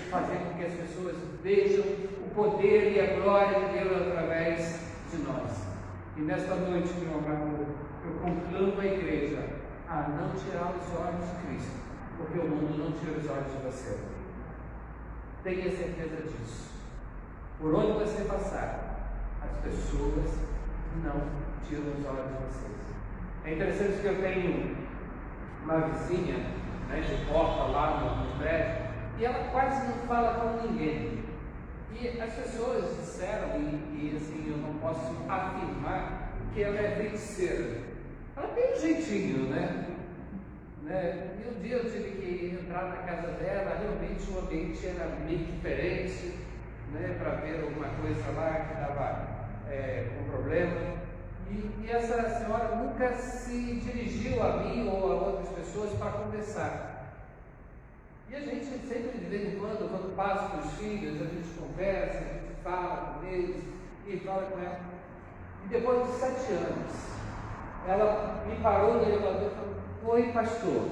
fazer com que as pessoas vejam o poder e a glória de Deus através de nós. E nesta noite, meu amado, eu conclamo a igreja a não tirar os olhos de Cristo, porque o mundo não tira os olhos de você. Tenha certeza disso. Por onde você passar, as pessoas não tiram os olhos de vocês. É interessante que eu tenho uma vizinha, né, de porta lá no prédio, e ela quase não fala com ninguém. E as pessoas disseram, e assim, eu não posso afirmar que ela é feiticeira. Ela tem um jeitinho, né? E um dia eu tive que entrar na casa dela, realmente o ambiente era meio diferente, né, para ver alguma coisa lá que estava com problema. E essa senhora nunca se dirigiu a mim ou a outras pessoas para conversar. E a gente sempre, de vez em quando passa com os filhos, a gente conversa, a gente fala com eles e fala com ela. E depois de 7 anos, ela me parou no elevador e falou: oi, pastor.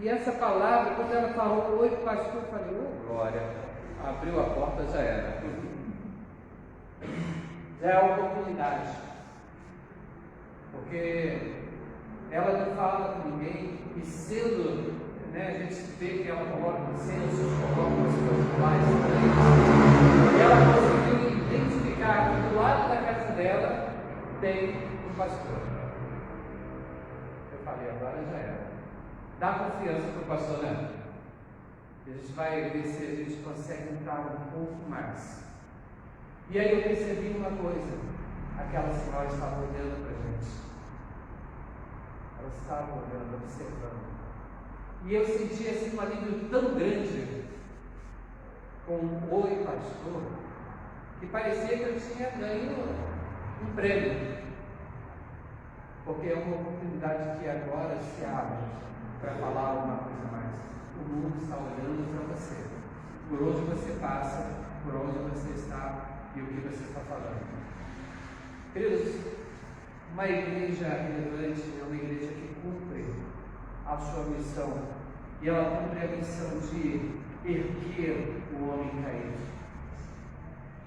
E essa palavra, quando ela falou oi, pastor, eu falei: ô, glória. Abriu a porta, já era. Já é a oportunidade. Porque ela não fala com ninguém, e sendo, né, a gente vê que ela coloca incensos, coloca as coisas lá estranhas, e ela conseguiu identificar que do lado da casa dela tem um pastor. Eu falei: agora já era. Dá confiança para o pastor, né? A gente vai ver se a gente consegue entrar um pouco mais. E aí eu percebi uma coisa: aquela senhora estava olhando para a gente. Ela estava olhando, observando. E eu senti assim um alívio tão grande com um oi, pastor, que parecia que eu tinha ganho um prêmio. Porque é uma oportunidade que agora se abre para falar alguma coisa mais. O mundo está olhando para você, por onde você passa, por onde você está e o que você está falando. Queridos, uma igreja relevante é uma igreja que cumpre a sua missão, e ela cumpre a missão de erguer o homem caído.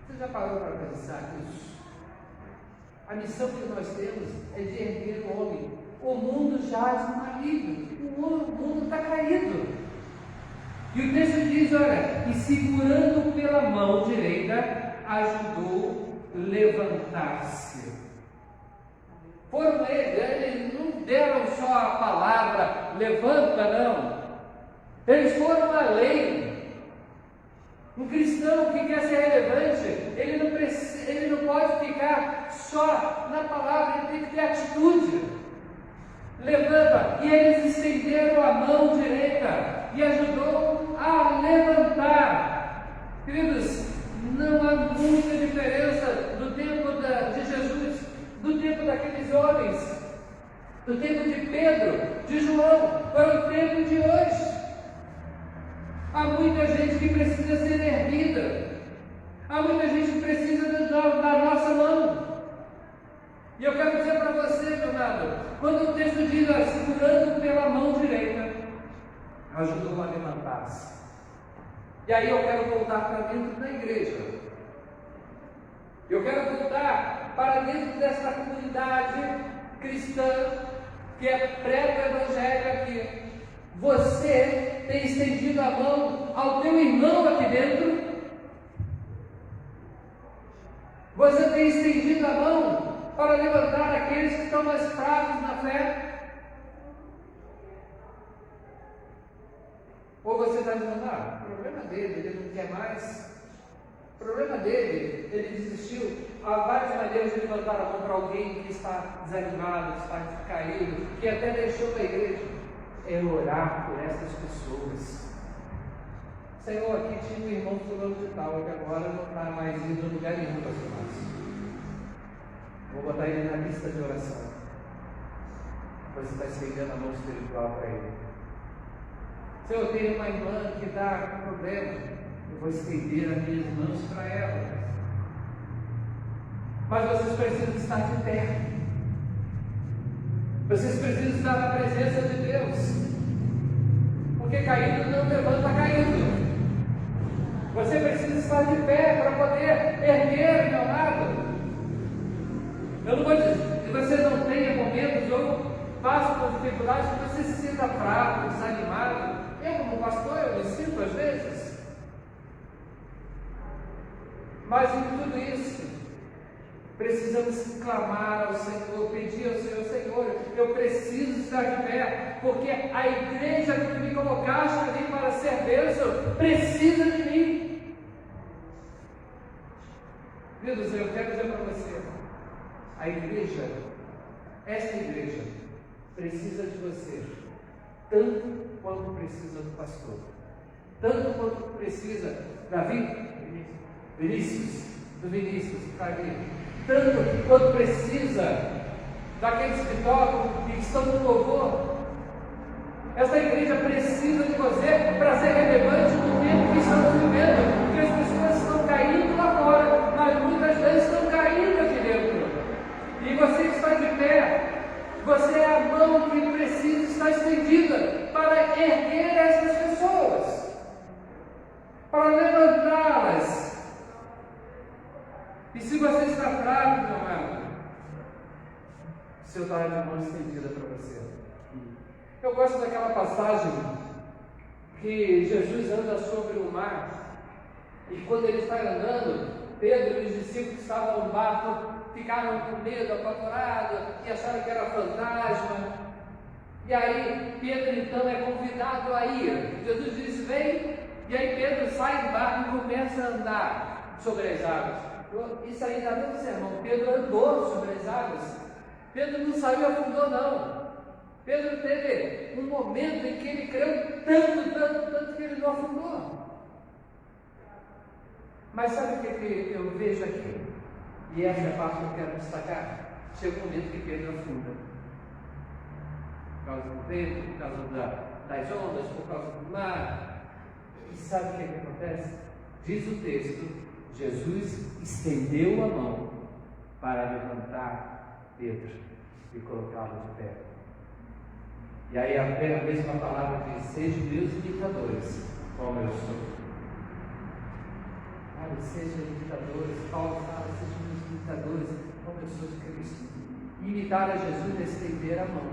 Você já parou para pensar nisso? A missão que nós temos é de erguer o homem. O mundo jaz no maligno, o mundo está caído. E o texto diz: olha, e segurando pela mão direita, ajudou levantar-se. Foram eles não deram só a palavra levanta, não. Eles foram além. Um cristão que quer ser relevante, ele não pode ficar só na palavra, ele tem que ter atitude. Levanta, e eles estenderam a mão muita diferença do tempo de Jesus, do tempo daqueles homens, do tempo de Pedro, de João, para o tempo de hoje. Há muita gente que precisa ser erguida, há muita gente que precisa da nossa mão. E eu quero dizer para você, meu amado, quando o texto diz, segurando pela mão direita, ajudou a levantar-se. E aí eu quero voltar para dentro da igreja. Eu quero voltar para dentro dessa comunidade cristã que é pré-evangélica aqui. Você tem estendido a mão ao teu irmão aqui dentro? Você tem estendido a mão para levantar aqueles que estão mais fracos na fé? Ou você está dizendo, o problema dele, ele não quer mais. O problema dele, ele desistiu. Há várias maneiras de levantar a mão para alguém que está desanimado, que está caído, que até deixou a igreja. É orar por essas pessoas. Senhor, aqui tinha um irmão fulano de tal, que agora não está mais indo a lugar nenhum para ser. Vou botar ele na lista de oração. Você está estendendo a mão espiritual para ele. Se eu tenho uma irmã que está com problema, eu vou estender as minhas mãos para ela. Mas vocês precisam estar de pé. Vocês precisam estar na presença de Deus. Porque caído não levanta caído. Você precisa estar de pé para poder erguer, meu amado. Eu não vou dizer que você não tenha momentos ou passe por dificuldades que você se sinta fraco, desanimado. Eu, como pastor, eu me sinto às vezes. Mas em tudo isso, precisamos clamar ao Senhor, pedir ao Senhor, Senhor, eu preciso estar de pé, porque a igreja que tu me colocaste ali para ser bênção, precisa de mim. Meu Deus, eu quero dizer para você, a igreja, esta igreja, precisa de você, tanto quanto precisa do pastor, tanto quanto precisa Davi, Vinícius, tanto quanto precisa daqueles que tocam e que estão no louvor. Esta igreja precisa de você para ser relevante no tempo que estamos vivendo, porque as pessoas estão caindo lá fora, mas muitas vezes estão caindo aqui dentro. E você está de pé. Você é a mão que precisa estar estendida para erguer essas pessoas, para levantá-las. E se você está fraco, meu amado, o Senhor está de mão estendida para você. Eu gosto daquela passagem que Jesus anda sobre o mar, e quando ele está andando, Pedro e os discípulos que estavam no barco ficaram com medo, apavorados, e acharam que era fantasma. E aí Pedro então é convidado a ir. Jesus diz, vem, e aí Pedro sai do barco e começa a andar sobre as águas. Isso aí está dando sermão. Pedro andou sobre as águas. Pedro não saiu e afundou, não. Pedro teve um momento em que ele creu tanto que ele não afundou. Mas sabe o que eu vejo aqui? E essa é a parte que eu quero destacar. Chega um momento que Pedro afunda. Por causa do vento, por causa das ondas, por causa do mar. E sabe o que acontece? Diz o texto, Jesus estendeu a mão para levantar Pedro e colocá-lo de pé. E aí a mesma palavra diz, sejam meus imitadores, como eu sou. Sejam imitadores, Paulo fala, sejam meus imitadores, como eu sou de Cristo. Imitar a Jesus é estender a mão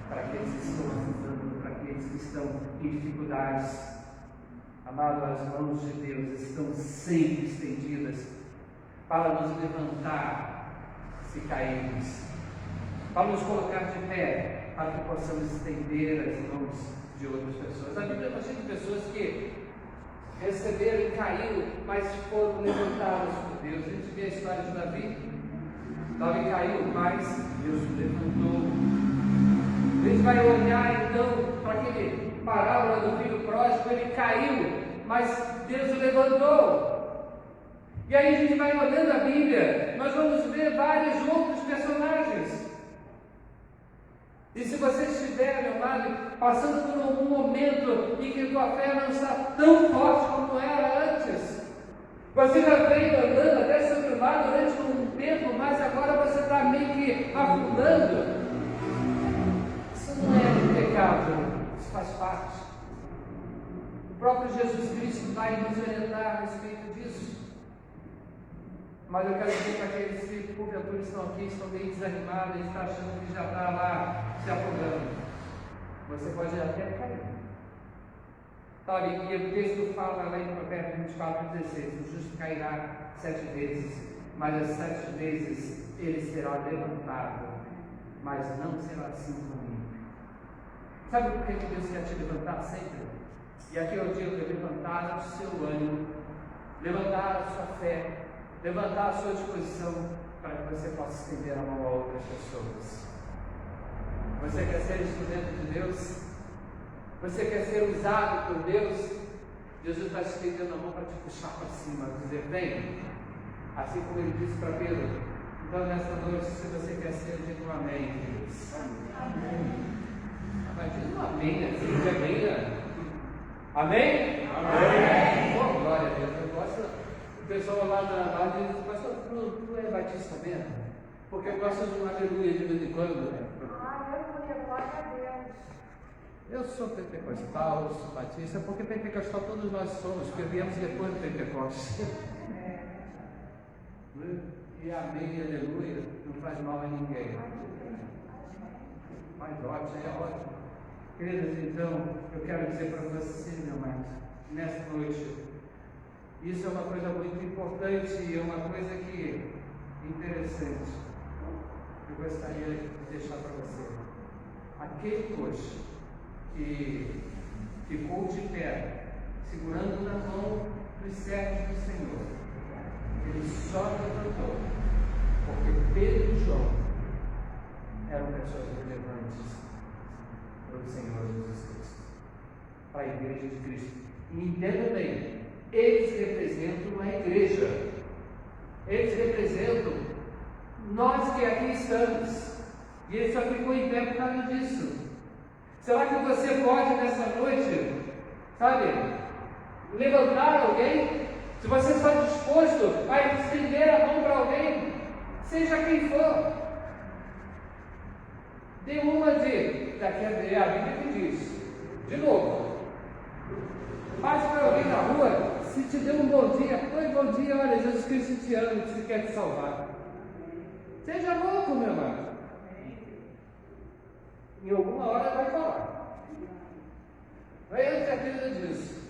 para aqueles que estão afundando, para aqueles que estão em dificuldades. Amado, as mãos de Deus estão sempre estendidas para nos levantar se cairmos, para nos colocar de pé, para que possamos estender as mãos de outras pessoas. A Bíblia está cheia de pessoas que receberam e caíram, mas foram levantadas por Deus. A gente vê a história de Davi. Davi caiu, mas Deus o levantou. A gente vai olhar então para aquele parábola do filho pródigo. Ele caiu, mas Deus o levantou. E aí a gente vai olhando a Bíblia, nós vamos ver vários outros personagens. E se você estiver, meu amado, passando por algum momento em que tua fé não está tão forte como era antes, você já veio andando até sobre o mar durante um tempo, mas agora você está meio que afundando. Isso não é pecado, isso faz parte. O próprio Jesus Cristo vai nos orientar a respeito disso. Mas eu quero dizer para aqueles que porventura estão aqui, estão meio desanimados, estão achando que já está lá se afundando. Você pode até cair. Sabe, e o texto fala lá em Provérbios 24:16: o justo cairá 7 vezes, mas as 7 vezes ele será levantado, mas não será assim comigo. Sabe por que Deus quer te levantar sempre? E aqui é o dia de levantar o seu ânimo, levantar a sua fé, levantar a sua disposição para que você possa estender a mão a outras pessoas. Você quer ser instrumento de Deus? Você quer ser usado por Deus? Jesus está estendendo a mão para te puxar para cima, dizer: vem, assim como ele disse para Pedro. Então, nesta noite, se você quer ser, diga um amém, Deus. Amém. Mas diz um amém, assim, diz amém, né? Amém? Amém. Oh, glória a Deus. Eu gosto, o pessoal lá diz: pastor, tu é batista mesmo? Porque eu gosto de um aleluia de vez em quando, né? Glória a Deus. Eu sou pentecostal, eu sou batista, porque pentecostal todos nós somos, porque viemos depois do Pentecostes. E amém e aleluia não faz mal a ninguém. Mas ótimo, é ótimo. Queridos, então, eu quero dizer para você, meu amado, nesta noite, isso é uma coisa muito importante e é uma coisa que interessante. Eu gostaria de deixar para você. Aquele hoje que ficou de pé, segurando na mão dos servos do Senhor, ele só levantou porque Pedro e João eram pessoas relevantes para o Senhor Jesus Cristo, para a igreja de Cristo. E entenda bem, eles representam a igreja, eles representam nós que aqui estamos, e ele só ficou em pé por causa disso. Será que você pode nessa noite, sabe, levantar alguém? Se você está disposto a estender a mão para alguém, seja quem for, dê uma daqui a Bíblia que diz, de novo, passe para alguém na rua, se te deu um bom dia, oi, bom dia, olha, Jesus Cristo te ama e quer te salvar. Seja louco, meu irmão. Em alguma hora vai falar. Vai ter certeza disso.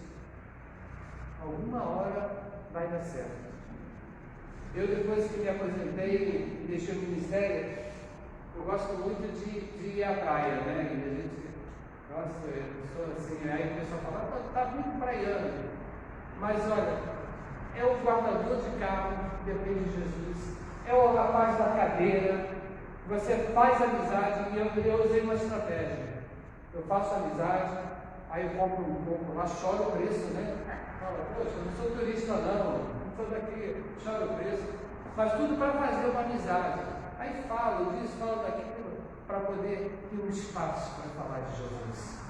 Alguma hora vai dar certo. Eu, depois que me aposentei e deixei o ministério, eu gosto muito de ir à praia, né? E a gente, nossa, eu sou assim, aí o pessoal fala, tá muito praiano. Mas olha, é o guardador de carro, depende de Jesus, é o rapaz da cadeira. Você faz amizade, e eu usei uma estratégia. Eu faço amizade, aí eu compro um pouco lá, choro o preço, né? Fala, poxa, eu não sou turista não sou daqui, choro o preço. Mas tudo para fazer uma amizade. Aí falo disso, falo daquilo, para poder ter um espaço para falar de Jesus.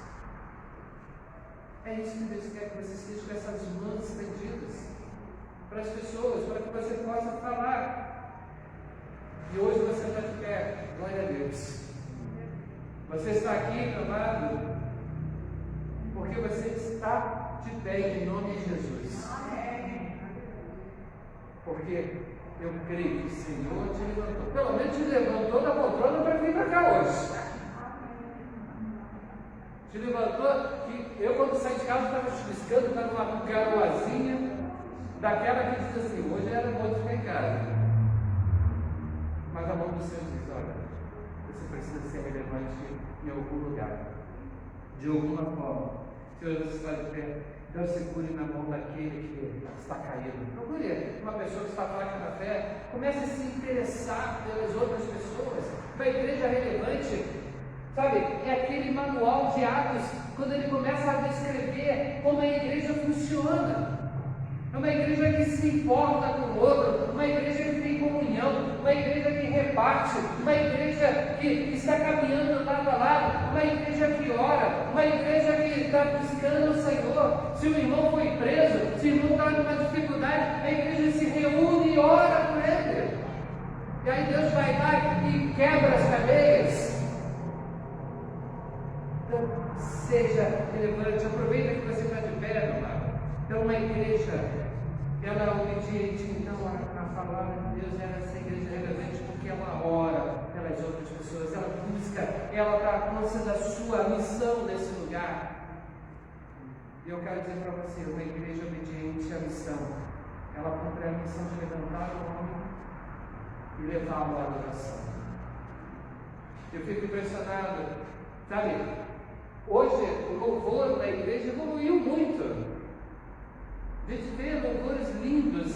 É isso que Deus quer, que você esteja com essas mãos estendidas para as pessoas, para que você possa falar. E hoje você está de pé, glória a Deus. Você está aqui, meu amado, porque você está de pé em nome de Jesus. Porque eu creio que o Senhor te levantou, pelo menos te levantou da poltrona para vir para cá hoje. Te levantou, que eu quando saí de casa estava chuviscando, estava numa garoazinha, daquela que diz assim, hoje era bom de ficar em casa. Mas a mão do Senhor diz, olha, você precisa ser relevante em algum lugar, de alguma forma. Senhor, você está de pé, então segure na mão daquele que está caído. Procure uma pessoa que está fraca na fé, comece a se interessar pelas outras pessoas. Uma igreja relevante, sabe, é aquele manual de Atos, quando ele começa a descrever como a igreja funciona. É uma igreja que se importa com o outro, uma igreja que tem comunhão, uma igreja que reparte, uma igreja que está caminhando lado a lado, uma igreja que ora, uma igreja que está buscando o Senhor. Se o irmão foi preso, se o irmão está numa dificuldade, a igreja se reúne e ora por ele. E aí Deus vai lá e quebra as cadeias. Então, seja relevante, aproveita que você está de pé, meu amado. Então, uma igreja, ela é obediente, então, a palavra de Deus, essa igreja é relevante porque ela ora pelas outras pessoas, ela busca, ela está consciente da sua missão nesse lugar. E eu quero dizer para você, uma igreja obediente à missão, ela cumpre a missão de levantar o homem e levá-lo à adoração. Eu fico impressionado, sabe? Hoje o louvor da igreja evoluiu muito. A gente vê louvores lindos,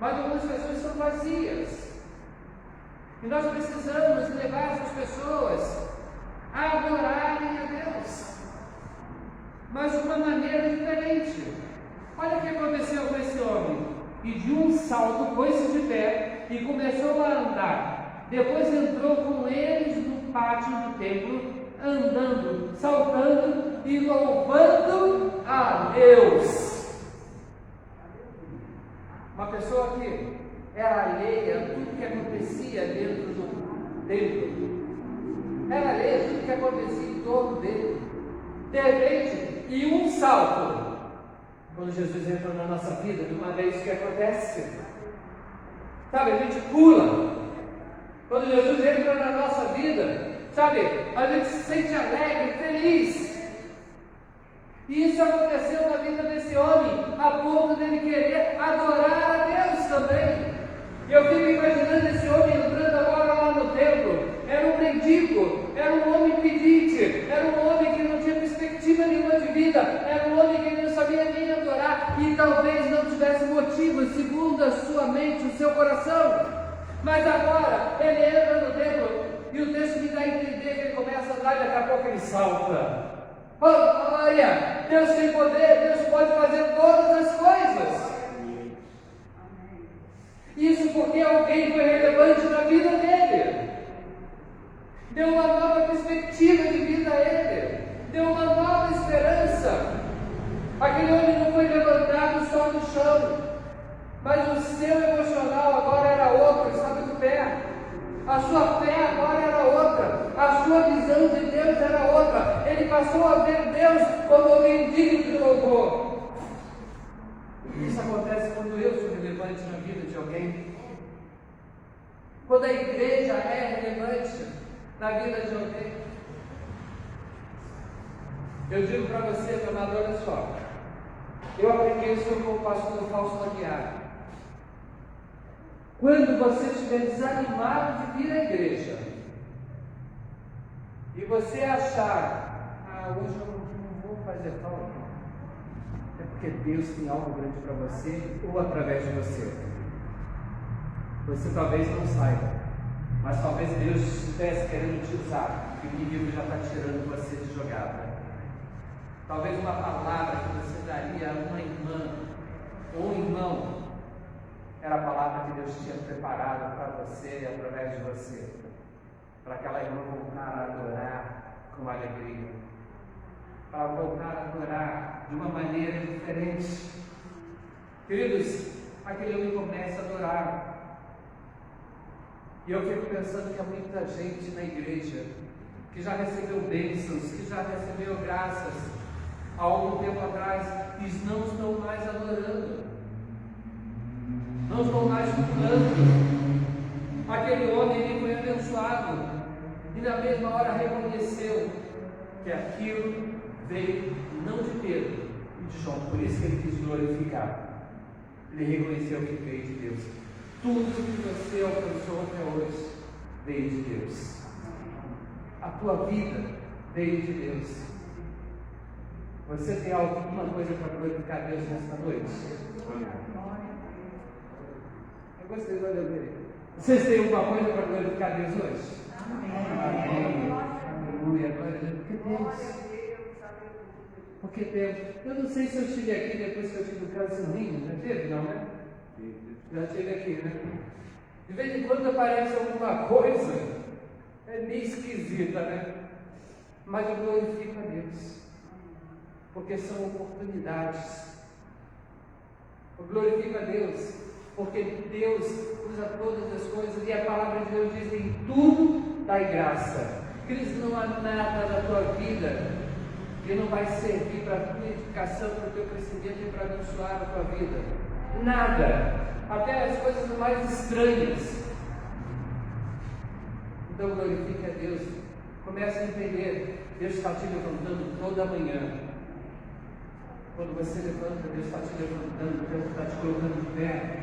mas algumas pessoas são vazias. E nós precisamos levar essas pessoas a adorarem a Deus, mas de uma maneira diferente. Olha o que aconteceu com esse homem. E de um salto pôs-se de pé e começou a andar. Depois entrou com eles no pátio do templo, andando, saltando e louvando a Deus. Uma pessoa que era alheia a tudo que acontecia dentro do templo, era alheia a tudo que acontecia em torno dele. De repente, em um salto, quando Jesus entra na nossa vida, de uma vez que acontece, sabe, a gente pula. Quando Jesus entra na nossa vida, sabe, a gente se sente alegre, feliz. E isso aconteceu na vida desse homem, a ponto dele querer adorar a Deus também. E eu fico imaginando esse homem entrando agora lá no templo. Era um mendigo, era um homem pedinte, era um homem que não tinha perspectiva nenhuma de vida, era um homem que não sabia nem adorar e talvez não tivesse motivo, segundo a sua mente, o seu coração. Mas agora ele entra no templo e o texto me dá a entender que ele começa a andar e daqui a pouco ele salta. Olha, Deus tem poder, Deus pode fazer todas as coisas. Isso porque alguém foi relevante na vida dele, deu uma nova perspectiva de vida a ele, deu uma nova esperança. Aquele homem não foi levantado só no chão, mas o seu emocional agora era outro, estava de pé. A sua fé agora era outra, a sua visão de Deus era outra. Ele passou a ver Deus como alguém digno de louvor. Isso acontece quando eu sou relevante na vida de alguém, quando a igreja é relevante na vida de alguém. Eu digo para você, meu amado, olha só, eu aprendi isso com o pastor Fausto Aguiar. Quando você estiver desanimado de vir à igreja e você achar, hoje eu não vou fazer falta, é porque Deus tem algo grande para você ou através de você. Você talvez não saiba, mas talvez Deus estivesse querendo te usar e o inimigo já está tirando você de jogada. Talvez uma palavra que você daria a uma irmã ou um irmão era a palavra que Deus tinha preparado para você e através de você, para aquela irmã voltar a adorar com alegria, para voltar a adorar de uma maneira diferente. Queridos, aquele homem começa a adorar. E eu fico pensando que há muita gente na igreja que já recebeu bênçãos, que já recebeu graças há algum tempo atrás e não estão mais adorando, não estão mais cultuando. Aquele homem ele foi abençoado e na mesma hora reconheceu que aquilo veio não de Pedro e de João, por isso que ele quis glorificar. Ele reconheceu que veio de Deus. Tudo que você alcançou até hoje veio de Deus. A tua vida veio de Deus. Você tem alguma coisa para glorificar Deus nesta noite? Eu gostei da alegria. Vocês têm alguma coisa para glorificar Deus hoje? Amém. Aleluia. Glória a Deus. Porque Deus. Porque eu não sei se eu estive aqui depois que eu tive o câncer no rim, já teve, não, né? Já estive aqui, né? De vez em quando aparece alguma coisa, é meio esquisita, né? Mas eu glorifico a Deus, porque são oportunidades. Eu glorifico a Deus, porque Deus usa todas as coisas, e a palavra de Deus diz: em tudo dai graça. Cristo, não há nada na tua vida que não vai servir para a tua edificação, para o teu crescimento e para abençoar a tua vida. Nada, até as coisas mais estranhas. Então glorifique a Deus, comece a entender, Deus está te levantando toda manhã. Quando você levanta, Deus está te levantando, Deus está te colocando de pé.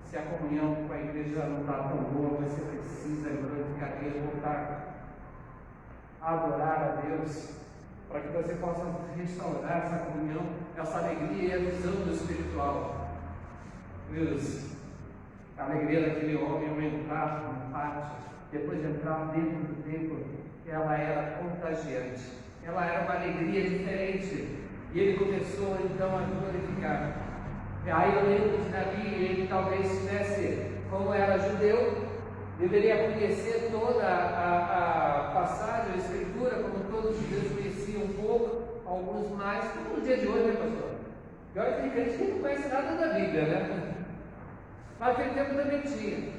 Se a comunhão com a igreja não está tão boa, você precisa glorificar a Deus, voltar a adorar a Deus, para que você possa restaurar essa comunhão, essa alegria e a visão do espiritual. Deus, a alegria daquele homem ao entrar no pátio, depois de entrar dentro do templo, ela era contagiante, ela era uma alegria diferente, e ele começou então a glorificar. Aí eu lembro de Davi, ele talvez tivesse, como era judeu, deveria conhecer toda a passagem, a escritura, como todos os judeus conheciam um pouco, alguns mais, como no dia de hoje, né, pastor? E olha que tem crente que não conhece nada da Bíblia, né? Mas aquele tempo também tinha.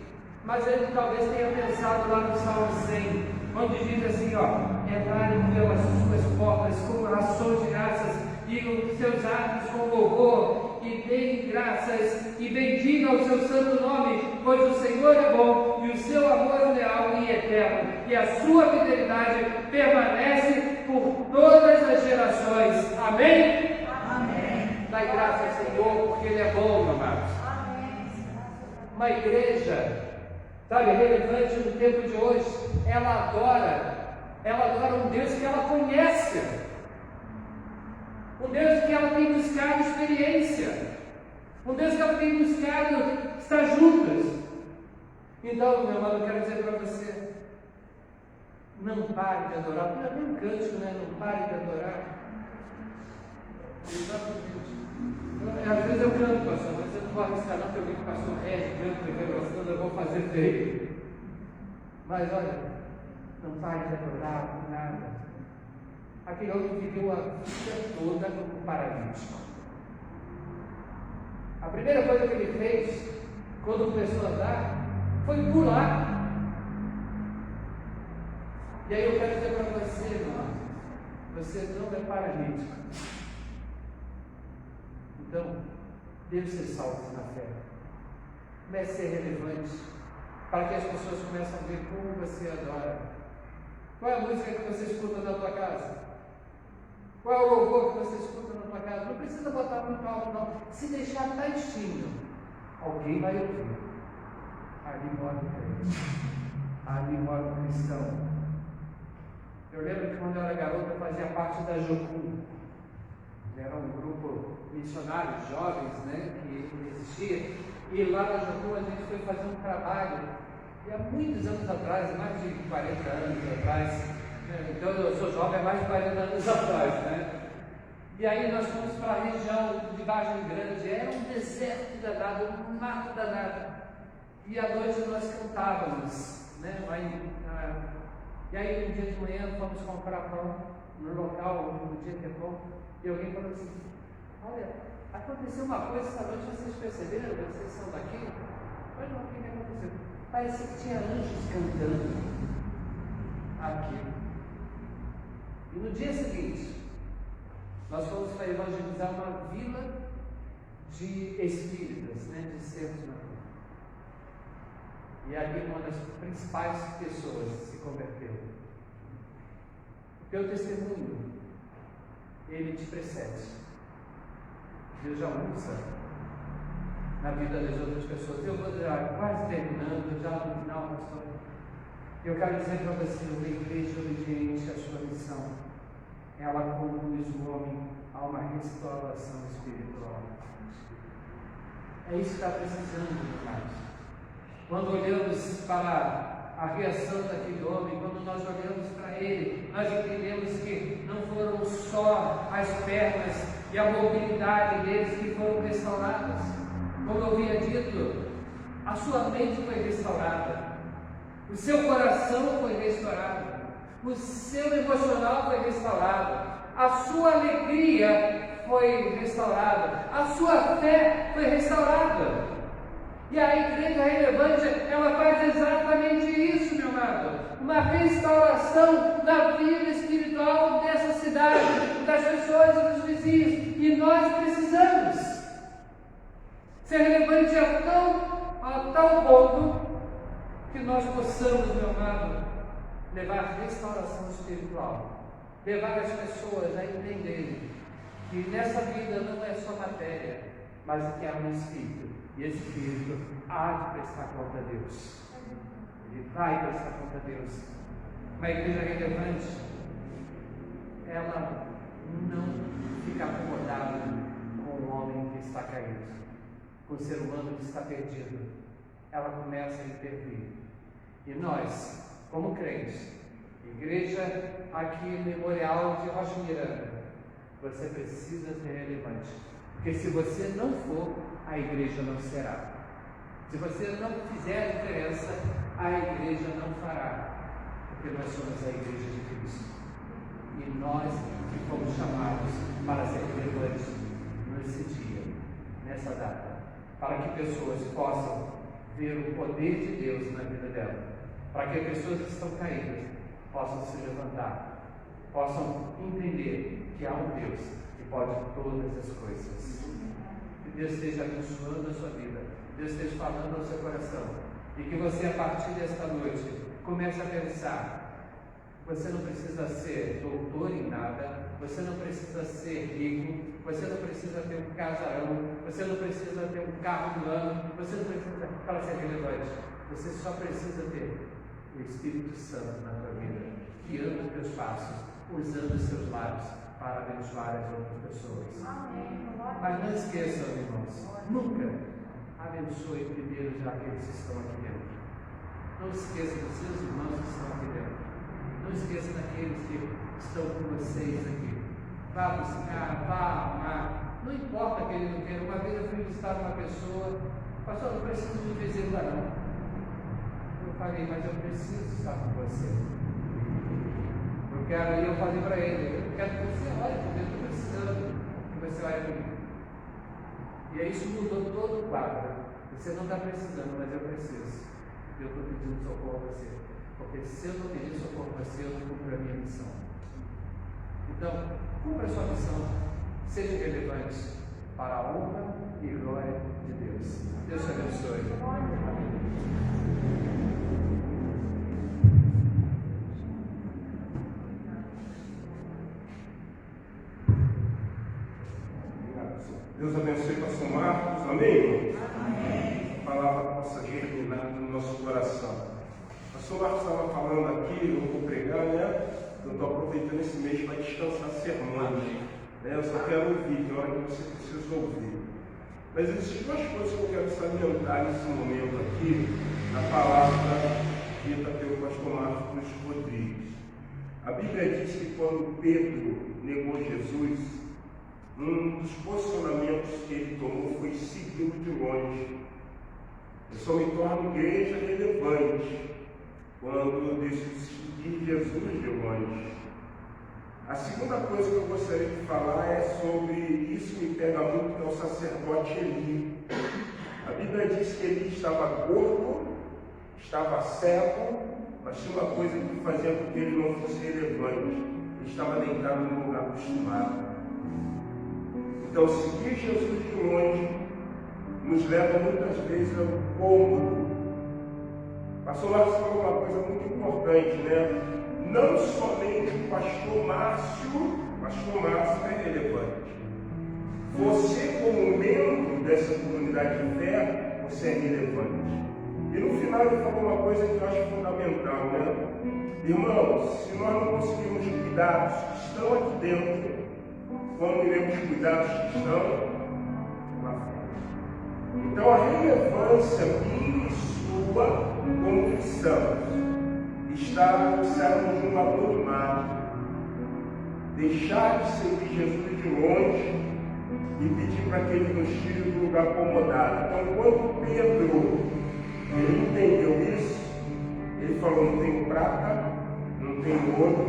Mas ele talvez tenha pensado lá no Salmo 100, onde diz assim, entrarem pelas suas portas com ações de graças, e os seus atos com louvor, e deem graças, e bendiga o seu santo nome, pois o Senhor é bom, e o seu amor é leal e eterno, e a sua fidelidade permanece por todas as gerações. Amém? Amém. Dai graça ao Senhor, porque Ele é bom, meu amado. Uma igreja, sabe, relevante no tempo de hoje, ela adora um Deus que ela conhece, um Deus que ela tem buscado experiência, um Deus que ela tem buscado estar juntas. Então, meu amado, eu quero dizer para você, não pare de adorar. Não é bem um cântico, né? Não pare de adorar. Exatamente. Às vezes eu canto, pastor, mas eu não vou arriscar não, porque eu vi que o pastor canta, porque gostando, eu vou fazer feio. Mas olha, não pare de adorar por nada. Aquele homem viveu a vida toda como paralítico. A primeira coisa que ele fez, quando começou a andar, foi pular. E aí eu quero dizer para você, irmão, você não é paralítico. Então, deve ser salvo na fé. Comece a ser relevante, para que as pessoas comecem a ver como você adora. Qual é a música que você escuta na tua casa? Qual é o louvor que você escuta na tua casa? Não precisa botar muito alto, não. Se deixar baixinho, alguém vai ouvir. Ali mora o crente. Ali mora o cristão. Eu lembro que quando eu era garota, eu fazia parte da Jocum. Era um grupo missionário, jovens, né, que existia. E lá na Jocum a gente foi fazer um trabalho. E há muitos anos atrás, mais de 40 anos atrás, então eu sou jovem há mais de 40 anos atrás, né? E aí nós fomos para a região de Vargem Grande, era um deserto danado, um mato danado. E à noite nós cantávamos, né? E aí um dia de manhã fomos comprar pão no local onde podia ter pão, e alguém falou assim: olha, aconteceu uma coisa essa noite, vocês perceberam? Vocês são daqui? Mas não, o que aconteceu? Parecia que tinha anjos cantando aqui. E no dia seguinte, nós fomos para evangelizar uma vila de espíritas, né, de centros na rua. E ali uma das principais pessoas se converteu. O teu testemunho, ele te precede. Deus já usa na vida das outras pessoas. Eu vou já quase terminando, já no final, pastor. Eu quero dizer para você, uma igreja obediente à sua missão, ela conduz o homem a uma restauração espiritual. É isso que está precisando, irmãos. Quando olhamos para a reação daquele homem, quando nós olhamos para ele, nós entendemos que não foram só as pernas e a mobilidade deles que foram restauradas. Como eu havia dito, a sua mente foi restaurada, o seu coração foi restaurado, o seu emocional foi restaurado, a sua alegria foi restaurada, a sua fé foi restaurada. E a igreja relevante, ela faz exatamente isso, meu amado. Uma restauração da vida espiritual dessa cidade, das pessoas e dos vizinhos. E nós precisamos ser relevante a tal ponto que nós possamos, meu amado, levar restauração espiritual. Levar as pessoas a entenderem que nessa vida não é só matéria, mas que há um Espírito. E esse Espírito há de prestar conta a Deus. Ele vai prestar conta a Deus. Uma igreja relevante, ela não fica acomodada com o homem que está caído, com o ser humano que está perdido. Ela começa a intervir. E nós, como crentes, igreja aqui Memorial de Rocha Miranda, você precisa ser relevante. Porque se você não for, a igreja não será. Se você não fizer a diferença, a igreja não fará. Porque nós somos a igreja de Cristo. E nós que fomos chamados para ser relevantes nesse dia, nessa data, para que pessoas possam ver o poder de Deus na vida dela, para que pessoas que estão caídas possam se levantar, possam entender que há um Deus que pode todas as coisas. Que Deus esteja abençoando a sua vida, Deus esteja falando ao seu coração, e que você, a partir desta noite, comece a pensar. Você não precisa ser doutor em nada, você não precisa ser rico, você não precisa ter um casarão, você não precisa ter um carro do ano, você não precisa para ser relevante. Você só precisa ter o Espírito Santo na tua vida, guiando os teus passos, usando os seus lábios para abençoar as outras pessoas. Mas não esqueçam, irmãos, nunca abençoe primeiro já aqueles que estão aqui dentro. Não esqueça dos seus irmãos que estão aqui dentro. Não esqueça daqueles que estão com vocês aqui. Vá buscar, vá amar. Não importa que ele não queira. Uma vez eu fui visitar uma pessoa, pastor, não preciso de visita não. Eu falei, mas eu preciso estar com você. E eu falei para ele, eu quero que você olhe porque eu estou precisando que você olhe para mim. E aí isso mudou todo o quadro. Você não está precisando, mas eu preciso. Eu estou pedindo socorro a você. Porque se eu não pedir socorro a você, eu não cumpro a minha missão. Então, cumpra a sua missão. Seja relevante para a honra e glória de Deus. Deus te abençoe. Deus abençoe o pastor Marcos, amém? Amém. A palavra possa germinar no nosso coração. O pastor Marcos estava falando aqui, eu vou pregar, né? Eu estou aproveitando esse mês para descansar sermões, né? Eu só quero ouvir, tem hora que você precisa ouvir. Mas existem duas coisas que eu quero salientar nesse momento aqui, na palavra dita pelo pastor Marcos Rodrigues. A Bíblia diz que quando Pedro negou Jesus, um dos posicionamentos que ele tomou foi segui-lo de longe. Eu só me torno igreja relevante quando eu decido seguir Jesus de longe. A segunda coisa que eu gostaria de falar é sobre isso que me pega muito, que é o sacerdote Eli. A Bíblia diz que ele estava gordo, estava cego, mas tinha uma coisa que fazia com que ele não fosse relevante. Ele estava deitado num lugar acostumado. Então, seguir Jesus de longe nos leva muitas vezes ao cômodo. O pastor Marcos falou uma coisa muito importante, né? Não somente o pastor Márcio é relevante. Você, como membro dessa comunidade de fé, você é relevante. E no final ele falou uma coisa que eu acho fundamental, né? Irmãos, se nós não conseguirmos cuidar dos que estão aqui dentro, como iremos cuidar dos que estão lá fora? Então a relevância minha e sua como cristãos, estarmos num anonimato, deixar de seguir Jesus de longe e pedir para que ele nos tire do lugar acomodado. Então, quando Pedro ele entendeu isso, ele falou: não tenho prata, não tenho ouro,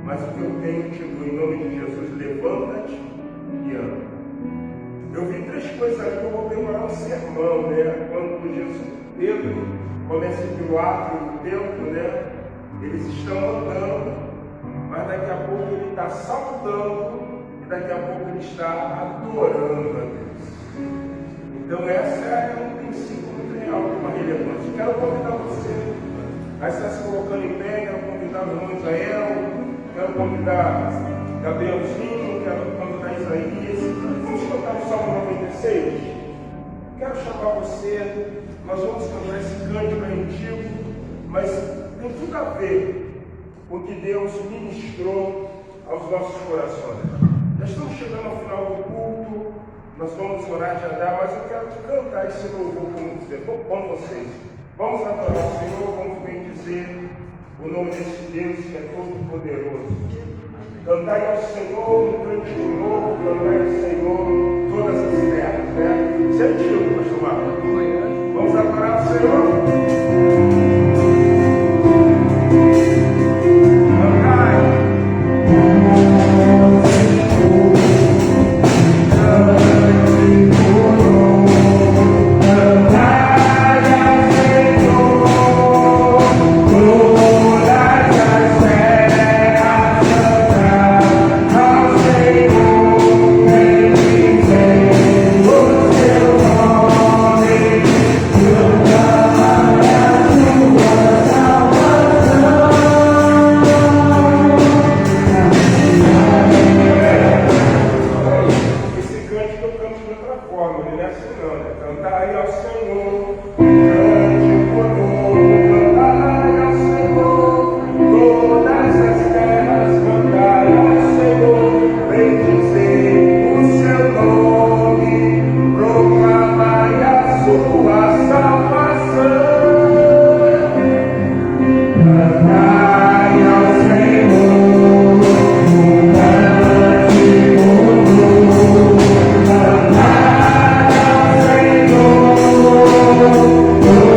mas o que eu tenho te dou. Em nome de Jesus, levanta-te e anda. Eu vi 3 coisas ali que eu vou demorar um sermão, né? Quando Pedro começa pelo átrio do templo, né? Eles estão andando, mas daqui a pouco ele está saltando e daqui a pouco ele está adorando a Deus. Então essa é um princípio muito real de uma relevância. Quero convidar você a estar se colocando em pé, quero convidar o irmão Israel, quero convidar Gabrielzinho, quero convidar Isaías. Vamos cantar o Salmo 96? Quero chamar você, nós vamos cantar esse cântico antigo, mas tem tudo a ver com o que Deus ministrou aos nossos corações. Já estamos chegando ao final do culto, nós vamos orar já dar, mas eu quero cantar esse louvor com vocês. Vamos adorar o Senhor, vamos bem dizer o nome desse Deus que é todo poderoso. Cantai ao Senhor um cântico novo, cantai ao Senhor todas as terras, né? Isso é antigo, pastor Marcos. Vamos adorar o Senhor. Oh,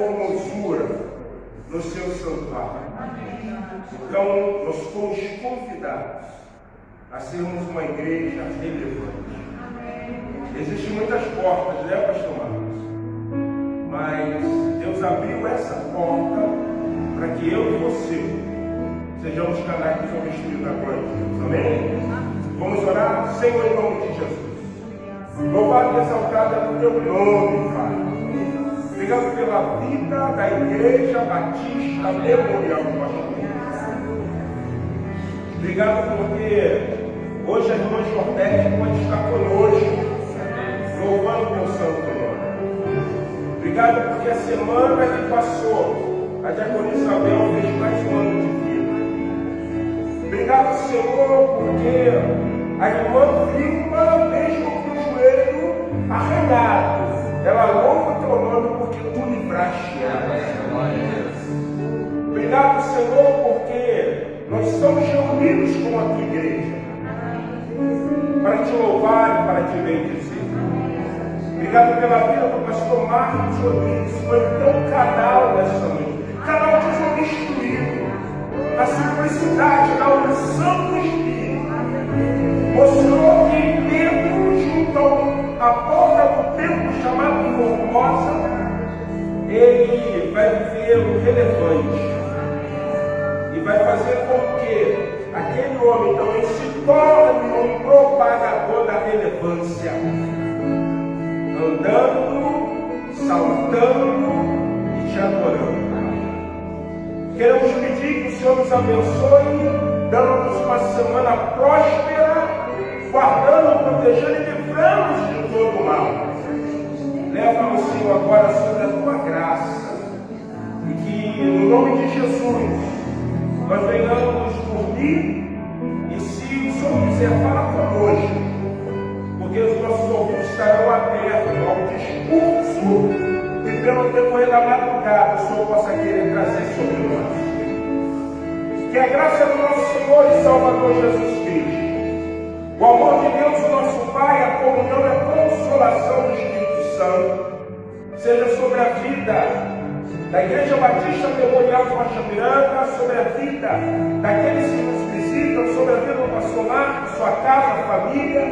formosura no seu santuário. Então, nós fomos convidados a sermos uma igreja relevante. Existem muitas portas, né, pastor Marcos? Mas Deus abriu essa porta para que eu e você sejamos canais que são vestidos da glória de Deus. Amém? Vamos orar? Senhor, em nome de Jesus. Louvado e exaltado é o teu nome, Pai. Obrigado pela vida da Igreja Batista Memorial do Pastor. Obrigado porque hoje a irmã Jordete pode estar conosco, louvando o teu santo nome. Obrigado porque a semana que passou, a diaconisa Isabel fez mais um ano de vida. Obrigado, Senhor, porque a irmã Vilma, mesmo com o joelho arranhado, ela louva o teu nome porque tu livraste ela. Obrigado, Senhor, porque nós estamos reunidos com a tua igreja para te louvar e para te bendizer. Obrigado pela vida do pastor Marcos Rodrigues, foi tão canal nessa noite, canal desobstruído, na simplicidade, na unção do Espírito. Mostrou que Pedro, junto à porta do templo chamado Formosa, ele vai viver o relevante e vai fazer com que aquele homem também se torne um propagador da relevância, andando, saltando e te adorando. Queremos pedir que o Senhor nos abençoe, dando-nos uma semana próspera, guardando, protegendo e livrando-nos de todo mal. Leva-nos, Senhor, agora sobre a tua graça, e que, no nome de Jesus, nós venhamos dormir, e se o Senhor quiser, fala conosco, porque os nossos ouvidos estarão abertos ao discurso e pelo decorrer da madrugada o Senhor possa querer trazer sobre nós. Que a graça do nosso Senhor e Salvador Jesus Cristo, o amor de Deus, o nosso Pai, a comunhão e a consolação do Espírito Santo, seja sobre a vida da Igreja Batista Memorial de Rocha Miranda, sobre a vida daqueles que nos visitam, sobre a vida do pastor Marcos, sua casa, família,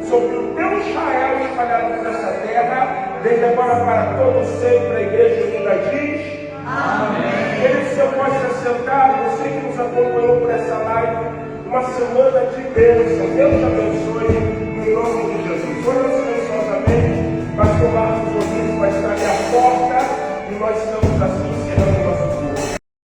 sobre o teu Israel espalhado por essa terra, desde agora para todos sempre. A Igreja Unida diz: amém. Ele se pode se assentar, você que nos acompanhou por essa live, uma semana de bênção. Deus te abençoe, no nome de Jesus. Oramos silenciosamente, pastor Marcos Rodrigues vai estar ali à porta, e nós